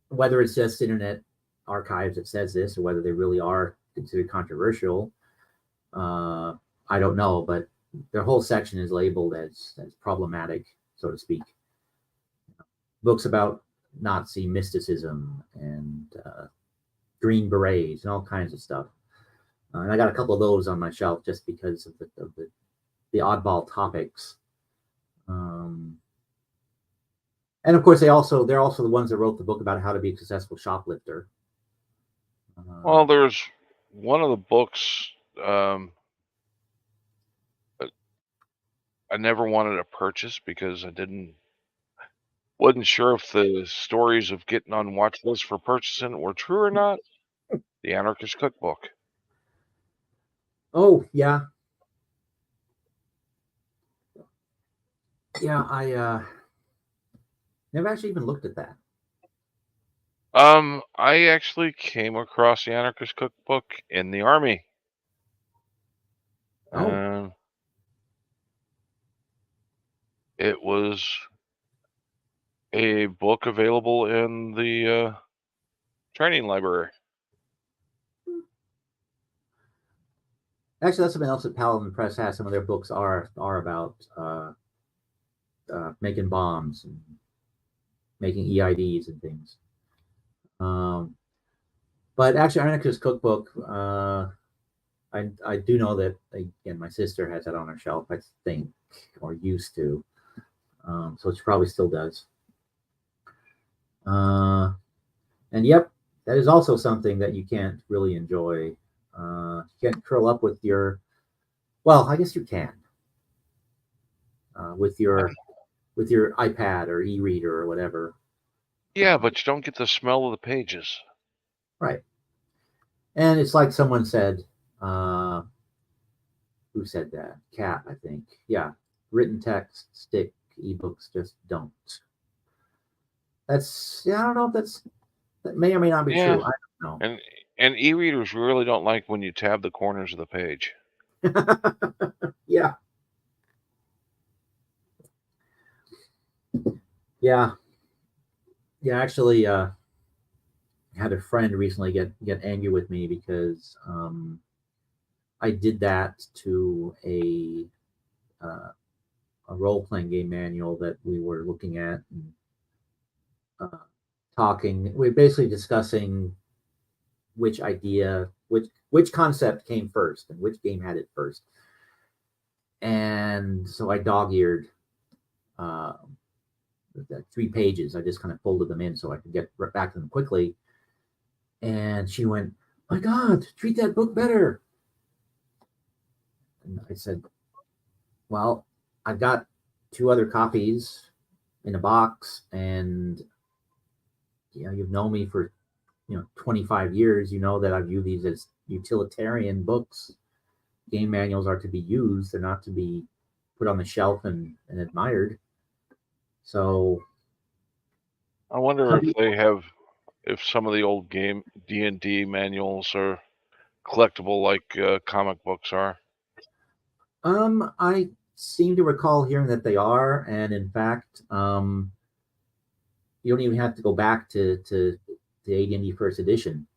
whether it's just Internet Archives that says this or whether they really are considered controversial, I don't know. But their whole section is labeled as problematic, so to speak. Books about Nazi mysticism and Green Berets and all kinds of stuff. And I got a couple of those on my shelf just because of the oddball topics. And of course, they're also the ones that wrote the book about how to be a successful shoplifter. Well, there's one of the books I never wanted to purchase because I wasn't sure if the stories of getting on watch lists for purchasing were true or not. The Anarchist Cookbook. Oh, yeah. Yeah, I never actually even looked at that. I actually came across the Anarchist Cookbook in the Army. Oh. It was a book available in the training library. Actually, that's something else that Paladin Press has. Some of their books are about making bombs and making EIDs and things. But actually, Anarchist Cookbook, I do know that, again, my sister has that on her shelf, I think, or used to. So she probably still does. And yep, that is also something that you can't really enjoy. You can't curl up with your, well, I guess you can, with your iPad or e-reader or whatever. Yeah, but you don't get the smell of the pages. Right. And it's like someone said, who said that? Cat, I think. Yeah. Written text stick, ebooks just don't. That's, I don't know if that may or may not be true. I don't know. And e-readers really don't like when you tab the corners of the page. Yeah. Yeah. Yeah. Actually, had a friend recently get angry with me because I did that to a role playing game manual that we were looking at and uh, talking. We're basically discussing which idea, which concept came first, and which game had it first. And so I dog-eared uh, 3 pages. I just kind of folded them in so I could get back to them quickly. And she went, "My God, treat that book better." And I said, "Well, I've got 2 other copies in a box, and you've known me for 25 years. You know that I view these as utilitarian books. Game manuals are to be used; they're not to be put on the shelf and admired. So I wonder if some of the old game D&D manuals are collectible like comic books are. I seem to recall hearing that they are, and in fact, you don't even have to go back to the AD&D first edition.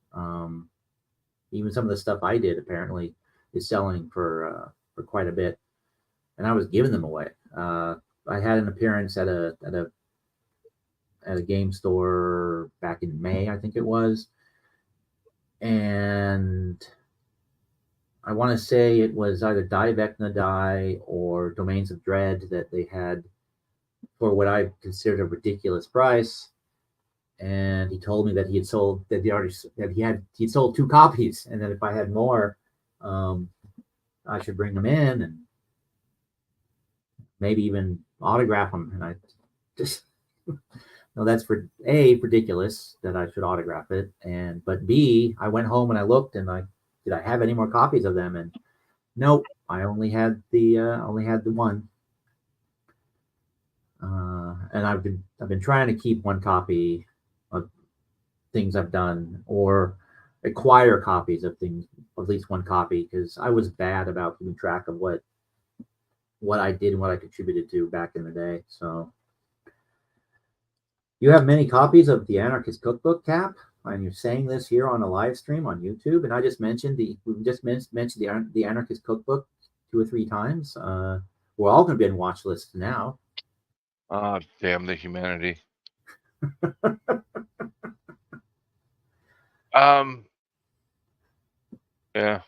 Even some of the stuff I did apparently is selling for quite a bit, and I was giving them away. I had an appearance at a game store back in May, I think it was, and I want to say it was either Die Vecna Die or Domains of Dread that they had for what I considered a ridiculous price. And he told me that he had sold 2 copies, and that if I had more, I should bring them in and maybe even autograph them. And I just no, that's for A, ridiculous that I should autograph it, but B, I went home and I looked and did I have any more copies of them? And nope, I only had the one. And I've been trying to keep 1 copy of things I've done, or acquire copies of things, at least 1 copy, because I was bad about keeping track of what I did and what I contributed to back in the day. So you have many copies of the Anarchist Cookbook, Cap, and you're saying this here on a live stream on YouTube. And I just mentioned the Anarchist Cookbook 2 or 3 times. We're all going to be on watch lists now. Ah, damn the humanity. Yeah.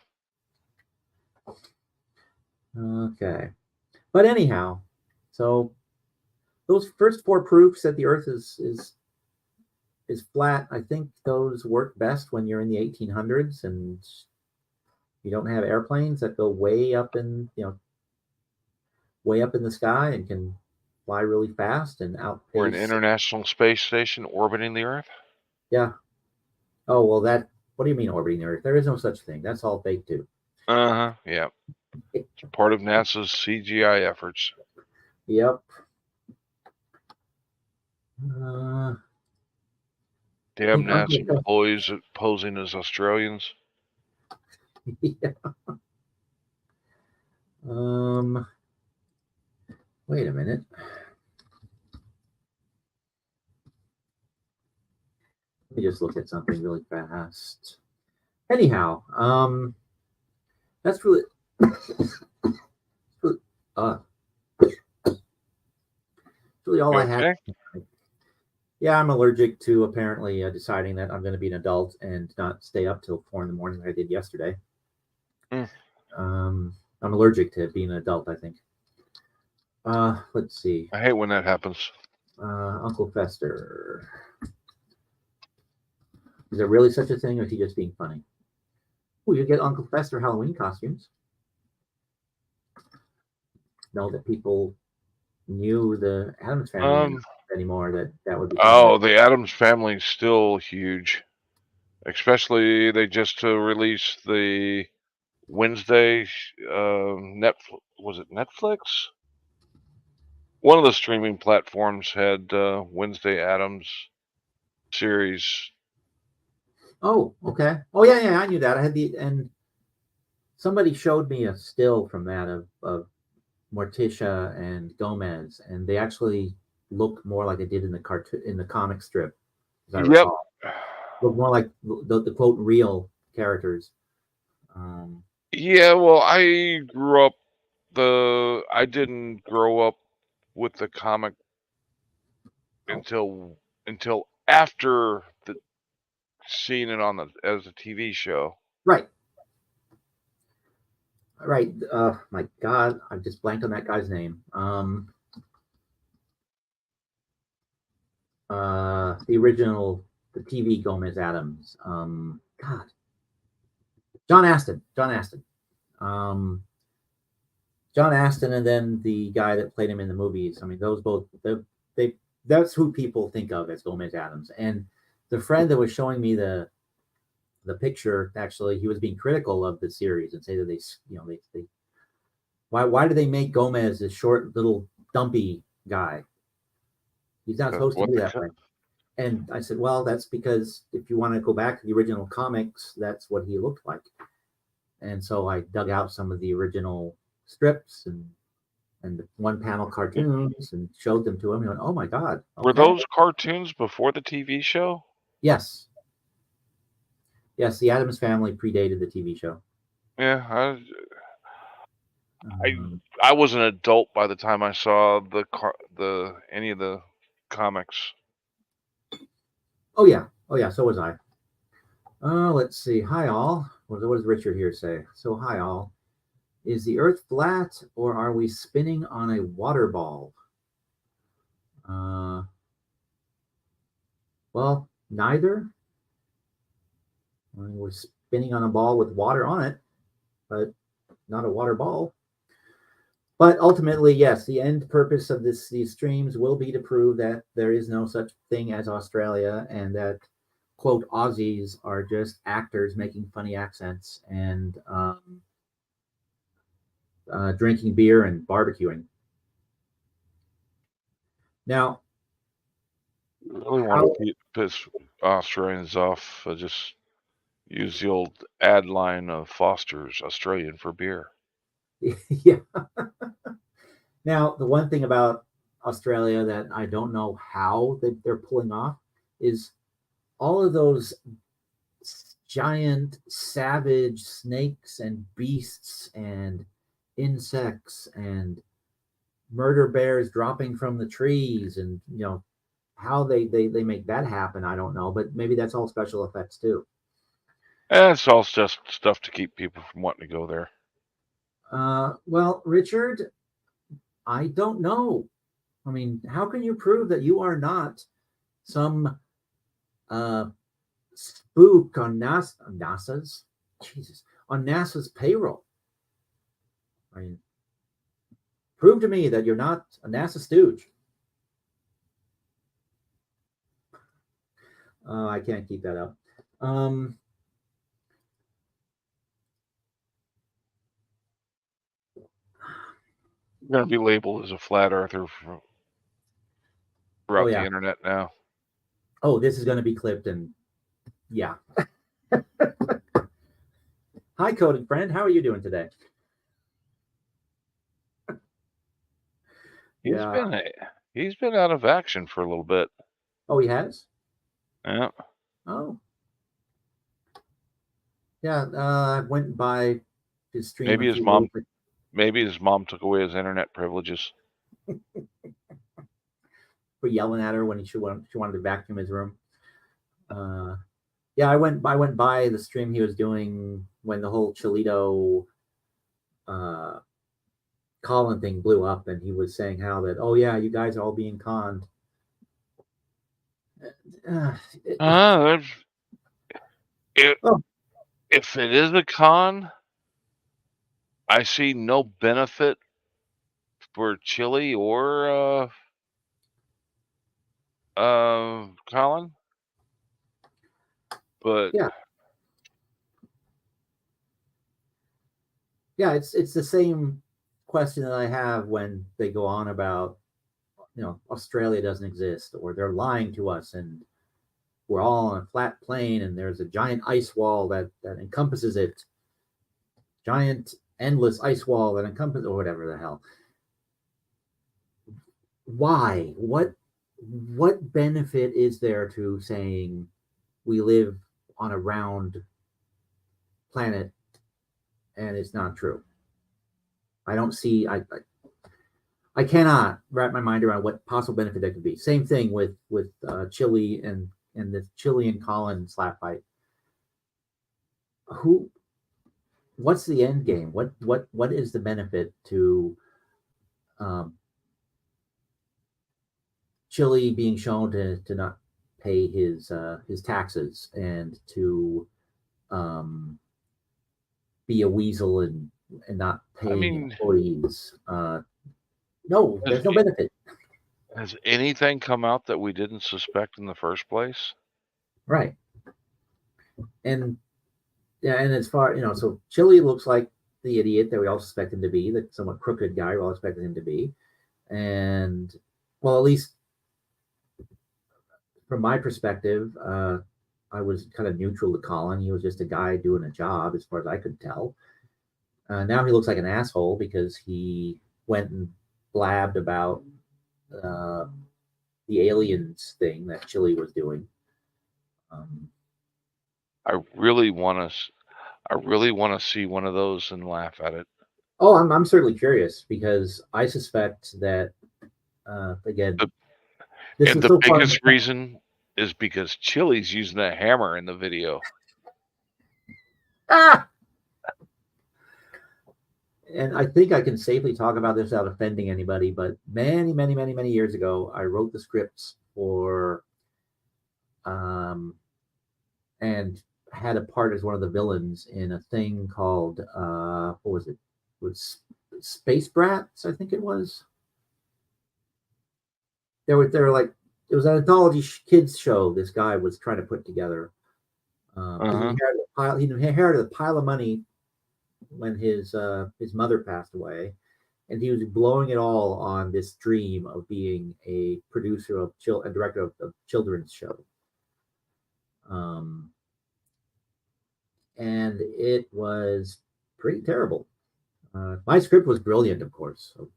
Okay. But anyhow, so those first 4 proofs that the Earth is flat, I think those work best when you're in the 1800s and you don't have airplanes that go way up in the sky and can fly really fast and outpace. Or an international space station orbiting the Earth. Yeah. Oh well, what do you mean orbiting the Earth? There is no such thing. That's all fake too. Yeah. It's part of NASA's CGI efforts. Yep. Damn NASA employees posing as Australians. Yeah. Wait a minute. Let me just look at something really fast. Anyhow, that's really really all I had. Yeah, I'm allergic to apparently deciding that I'm going to be an adult and not stay up till 4 in the morning like I did yesterday. I'm allergic to being an adult, I think. Let's see. I hate when that happens. Uncle Fester. Is there really such a thing, or is he just being funny? Oh, you get Uncle Fester Halloween costumes. Know that people knew the Addams Family anymore. That would be. The Addams Family is still huge. Especially they just released the Wednesday Netflix. Was it Netflix? One of the streaming platforms had Wednesday Addams series. Oh, okay. Oh, yeah, I knew that. I had and somebody showed me a still from that of Morticia and Gomez, and they actually look more like they did in the cartoon in the comic strip, as I Yep. recall. Look more like the quote real characters. Yeah, well, I didn't grow up with the comic until after seeing it as a TV show. Right. Right. My God, I just blanked on that guy's name. The original, the TV Gomez Adams. God, John Aston. Um, John Aston, and then the guy that played him in the movies. I mean, those both. They that's who people think of as Gomez Adams. And the friend that was showing me the picture, actually, he was being critical of the series and say that they why do they make Gomez this short little dumpy guy? He's not supposed to be that way. And I said, well, that's because if you want to go back to the original comics, that's what he looked like. And so I dug out some of the original strips and the one panel cartoons and showed them to him. He went, oh my God. Okay. Were those cartoons before the TV show? Yes. Yes, the Addams Family predated the TV show. Yeah, I was an adult by the time I saw any of the comics. Oh yeah, so was I. Let's see. Hi all. What does Richard here say? So hi all. Is the Earth flat or are we spinning on a water ball? Well, neither. I mean, we're spinning on a ball with water on it, but not a water ball. But ultimately, yes, the end purpose of these streams will be to prove that there is no such thing as Australia, and that, quote, Aussies are just actors making funny accents and drinking beer and barbecuing. Now, I really want to piss Australians off. Just use the old ad line of Foster's Australian for beer. Yeah. Now, the one thing about Australia that I don't know how they're pulling off is all of those giant savage snakes and beasts and insects and murder bears dropping from the trees, and how they make that happen, I don't know, but maybe that's all special effects too. It's all just stuff to keep people from wanting to go there. Well, Richard, I don't know. I mean, how can you prove that you are not some spook on NASA's payroll? I mean, prove to me that you're not a NASA stooge. I can't keep that up. You're going to be labeled as a flat earther throughout the internet now. Oh, this is going to be clipped, and yeah. Hi, coding friend. How are you doing today? He's been out of action for a little bit. Oh, he has? Yeah. Oh. Yeah, I went by his stream. Maybe his mom took away his internet privileges. For yelling at her when she wanted to vacuum his room. Yeah, I went by the stream he was doing when the whole Cholito Colin thing blew up, and he was saying how that, oh yeah, you guys are all being conned. If it is a con, I see no benefit for Chile or Colin. But yeah, it's the same question that I have when they go on about, Australia doesn't exist, or they're lying to us, and we're all on a flat plane and there's a giant ice wall that encompasses it. giant endless ice wall that encompasses, or whatever the hell. Why? What benefit is there to saying we live on a round planet and it's not true? I don't see. I cannot wrap my mind around what possible benefit that could be. Same thing with Chile and the Chilean Colin slap fight. What's the end game? What is the benefit to Chile being shown to not pay his taxes and to be a weasel and not paying employees? No, there's no benefit. Has anything come out that we didn't suspect in the first place? Right. And as far, so Chile looks like the idiot that we all suspect him to be, the somewhat crooked guy we all expected him to be. And, well, at least from my perspective, I was kind of neutral to Colin. He was just a guy doing a job, as far as I could tell. Now he looks like an asshole because he went and blabbed about the aliens thing that Chile was doing. I really want to see one of those and laugh at it. Oh, I'm certainly curious because I suspect that again, the biggest reason is because Chile's using a hammer in the video. And I think I can safely talk about this without offending anybody, but many, many, many, many years ago, I wrote the scripts for, and had a part as one of the villains in a thing called, what was it? It was Space Brats, I think it was. They were like, it was an anthology kids show this guy was trying to put together. He inherited a pile of money when his mother passed away, and he was blowing it all on this dream of being a producer of a director of a children's show. And it was pretty terrible. My script was brilliant, of course, so,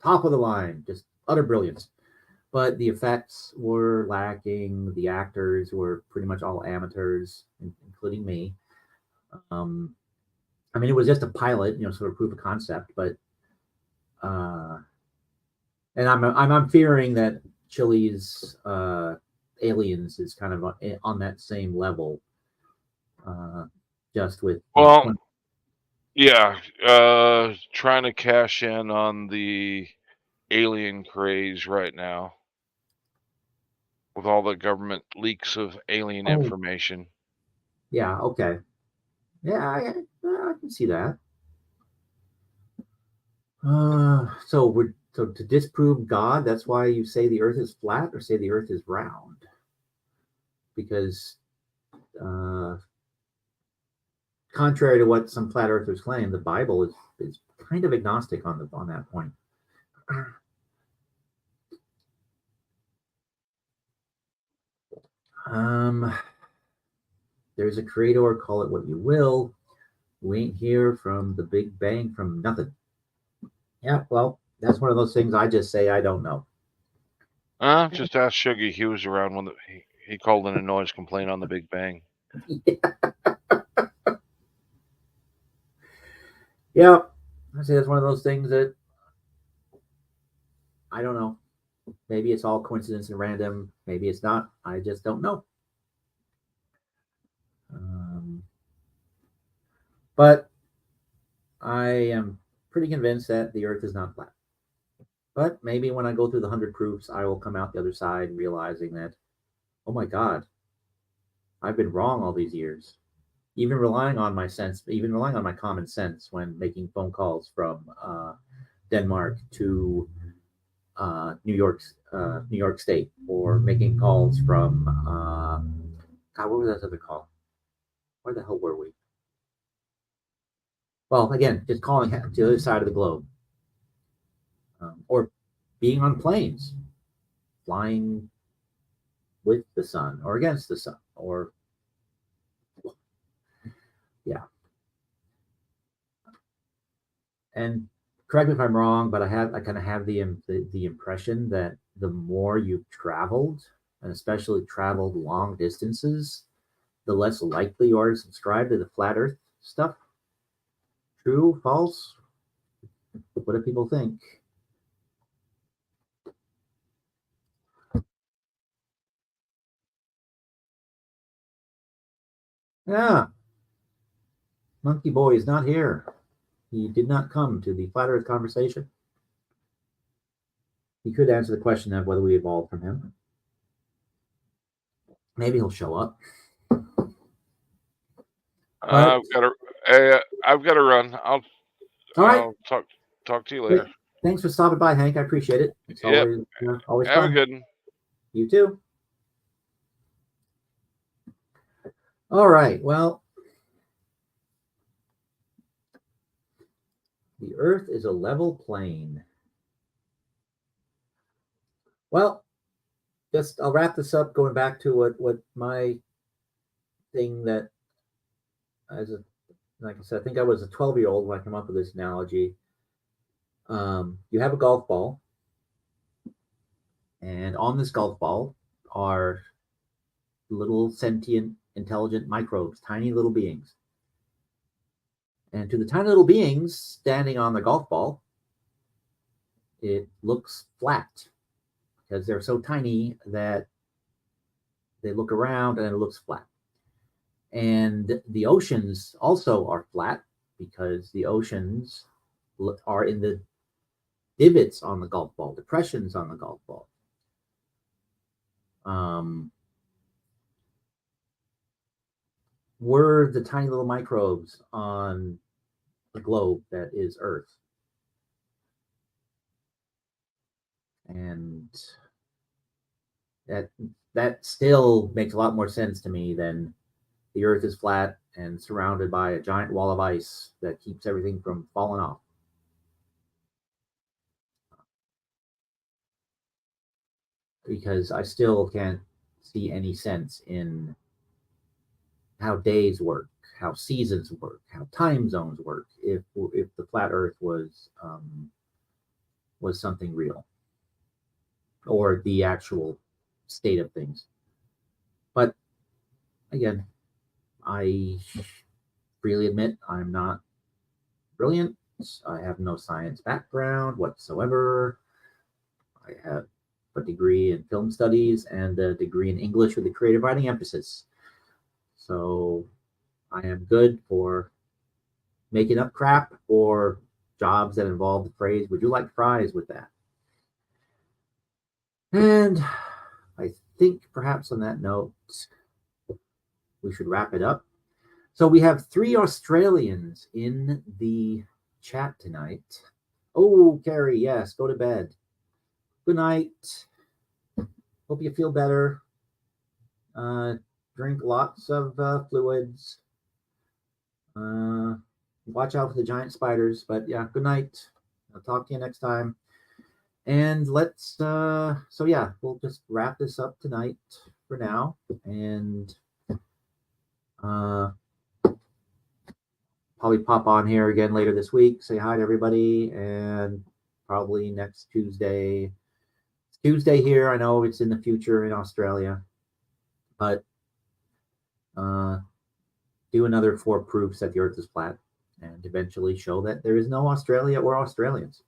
top of the line, just utter brilliance. But the effects were lacking. The actors were pretty much all amateurs, including me. I mean, it was just a pilot, sort of proof of concept, but and I'm fearing that Chile's Aliens is kind of on that same level, just with trying to cash in on the alien craze right now with all the government leaks of alien information. Yeah. Okay. Yeah, I can see that. So to disprove God, that's why you say the Earth is flat or say the Earth is round, because contrary to what some flat earthers claim, the Bible is kind of agnostic on that point. There's a creator, call it what you will. We ain't here from the Big Bang from nothing. Yeah, well, that's one of those things I just say I don't know. Just ask Shuggy. He was around when he called in a noise complaint on the Big Bang. Yeah, I say that's one of those things that I don't know. Maybe it's all coincidence and random. Maybe it's not. I just don't know. But I am pretty convinced that the Earth is not flat. But maybe when I go through the 100 proofs, I will come out the other side realizing that, oh my God, I've been wrong all these years. Even relying on my common sense when making phone calls from Denmark to New York State, or making calls from God, what was that other call? Where the hell were we? Well, again, just calling to the other side of the globe, or being on planes, flying with the sun or against the sun, or yeah. and correct me if I'm wrong, but I kind of have the impression that the more you've traveled, and especially traveled long distances, the less likely you are to subscribe to the flat Earth stuff. True, false? What do people think? Yeah, Monkey Boy is not here. He did not come to the flat Earth conversation. He could answer the question of whether we evolved from him. Maybe he'll show up. I've got to run. All right. I'll talk to you later. Thanks for stopping by, Hank. I appreciate it. It's always Have fun. a good one. You too. All right. Well, the Earth is a level plane. Well, I'll wrap this up going back to what my thing that like I said, I think I was a 12-year-old when I came up with this analogy. You have a golf ball, and on this golf ball are little sentient, intelligent microbes, tiny little beings. And to the tiny little beings standing on the golf ball, it looks flat because they're so tiny that they look around and it looks flat. And the oceans also are flat because the oceans are in the divots on the golf ball, depressions on the golf ball. We're the tiny little microbes on the globe that is Earth. And that still makes a lot more sense to me than the Earth is flat and surrounded by a giant wall of ice that keeps everything from falling off. Because I still can't see any sense in how days work, how seasons work, how time zones work, if the flat Earth was something real, or the actual state of things. But again, I freely admit I'm not brilliant. I have no science background whatsoever. I have a degree in film studies and a degree in English with a creative writing emphasis. So I am good for making up crap or jobs that involve the phrase, would you like fries with that? And I think perhaps on that note, we should wrap it up. So we have 3 Australians in the chat tonight. Oh, Carrie, yes, go to bed. Good night. Hope you feel better. Drink lots of fluids. Watch out for the giant spiders. But yeah, good night. I'll talk to you next time. And let's, so yeah, we'll just wrap this up tonight for now. And probably pop on here again later this week, say hi to everybody, and probably next Tuesday. It's Tuesday here. I know it's in the future in Australia, but do another 4 proofs that the Earth is flat and eventually show that there is no Australia or Australians.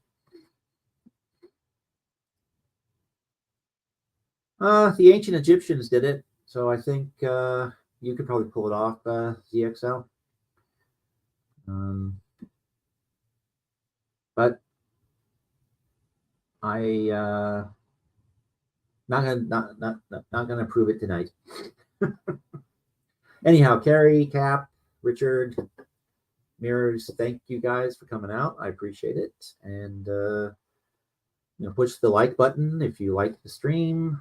The ancient Egyptians did it, so I think you could probably pull it off, ZXL. But I not gonna prove it tonight. Anyhow, Carrie, Cap, Richard, Mirrors, thank you guys for coming out. I appreciate it. And push the like button if you like the stream.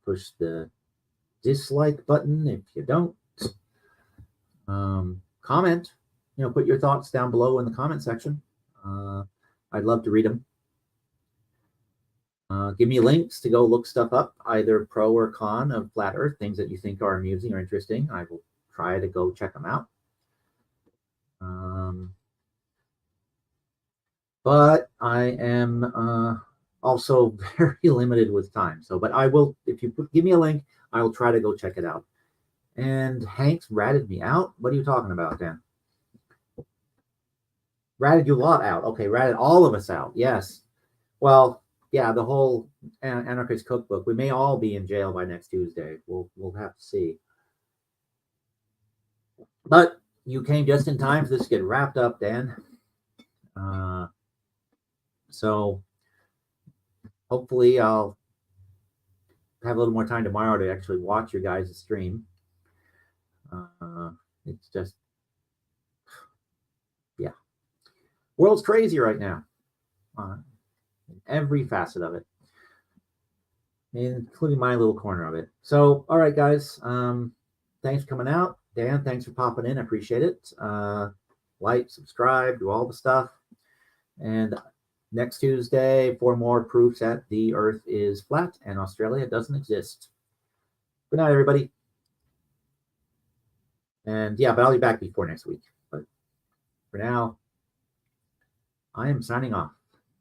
Push the dislike button if you don't. Comment. Put your thoughts down below in the comment section. I'd love to read them. Give me links to go look stuff up, either pro or con of flat Earth, things that you think are amusing or interesting. I will try to go check them out. but I am also very limited with time. So, but I will, if you give me a link, I will try to go check it out. And Hanks ratted me out. What are you talking about, Dan? Ratted you lot out. Okay, ratted all of us out. Yes. Well, yeah, the whole anarchist cookbook. We may all be in jail by next Tuesday. We'll have to see. But you came just in time for this to get wrapped up, Dan. So hopefully I'll have a little more time tomorrow to actually watch your guys' stream. It's just, yeah, world's crazy right now, every facet of it, including my little corner of it. So, all right, guys, thanks for coming out. Dan, thanks for popping in. I appreciate it. Like, subscribe, do all the stuff. And next Tuesday, 4 more proofs that the Earth is flat and Australia doesn't exist. Good night, everybody. And yeah, but I'll be back before next week. But for now, I am signing off.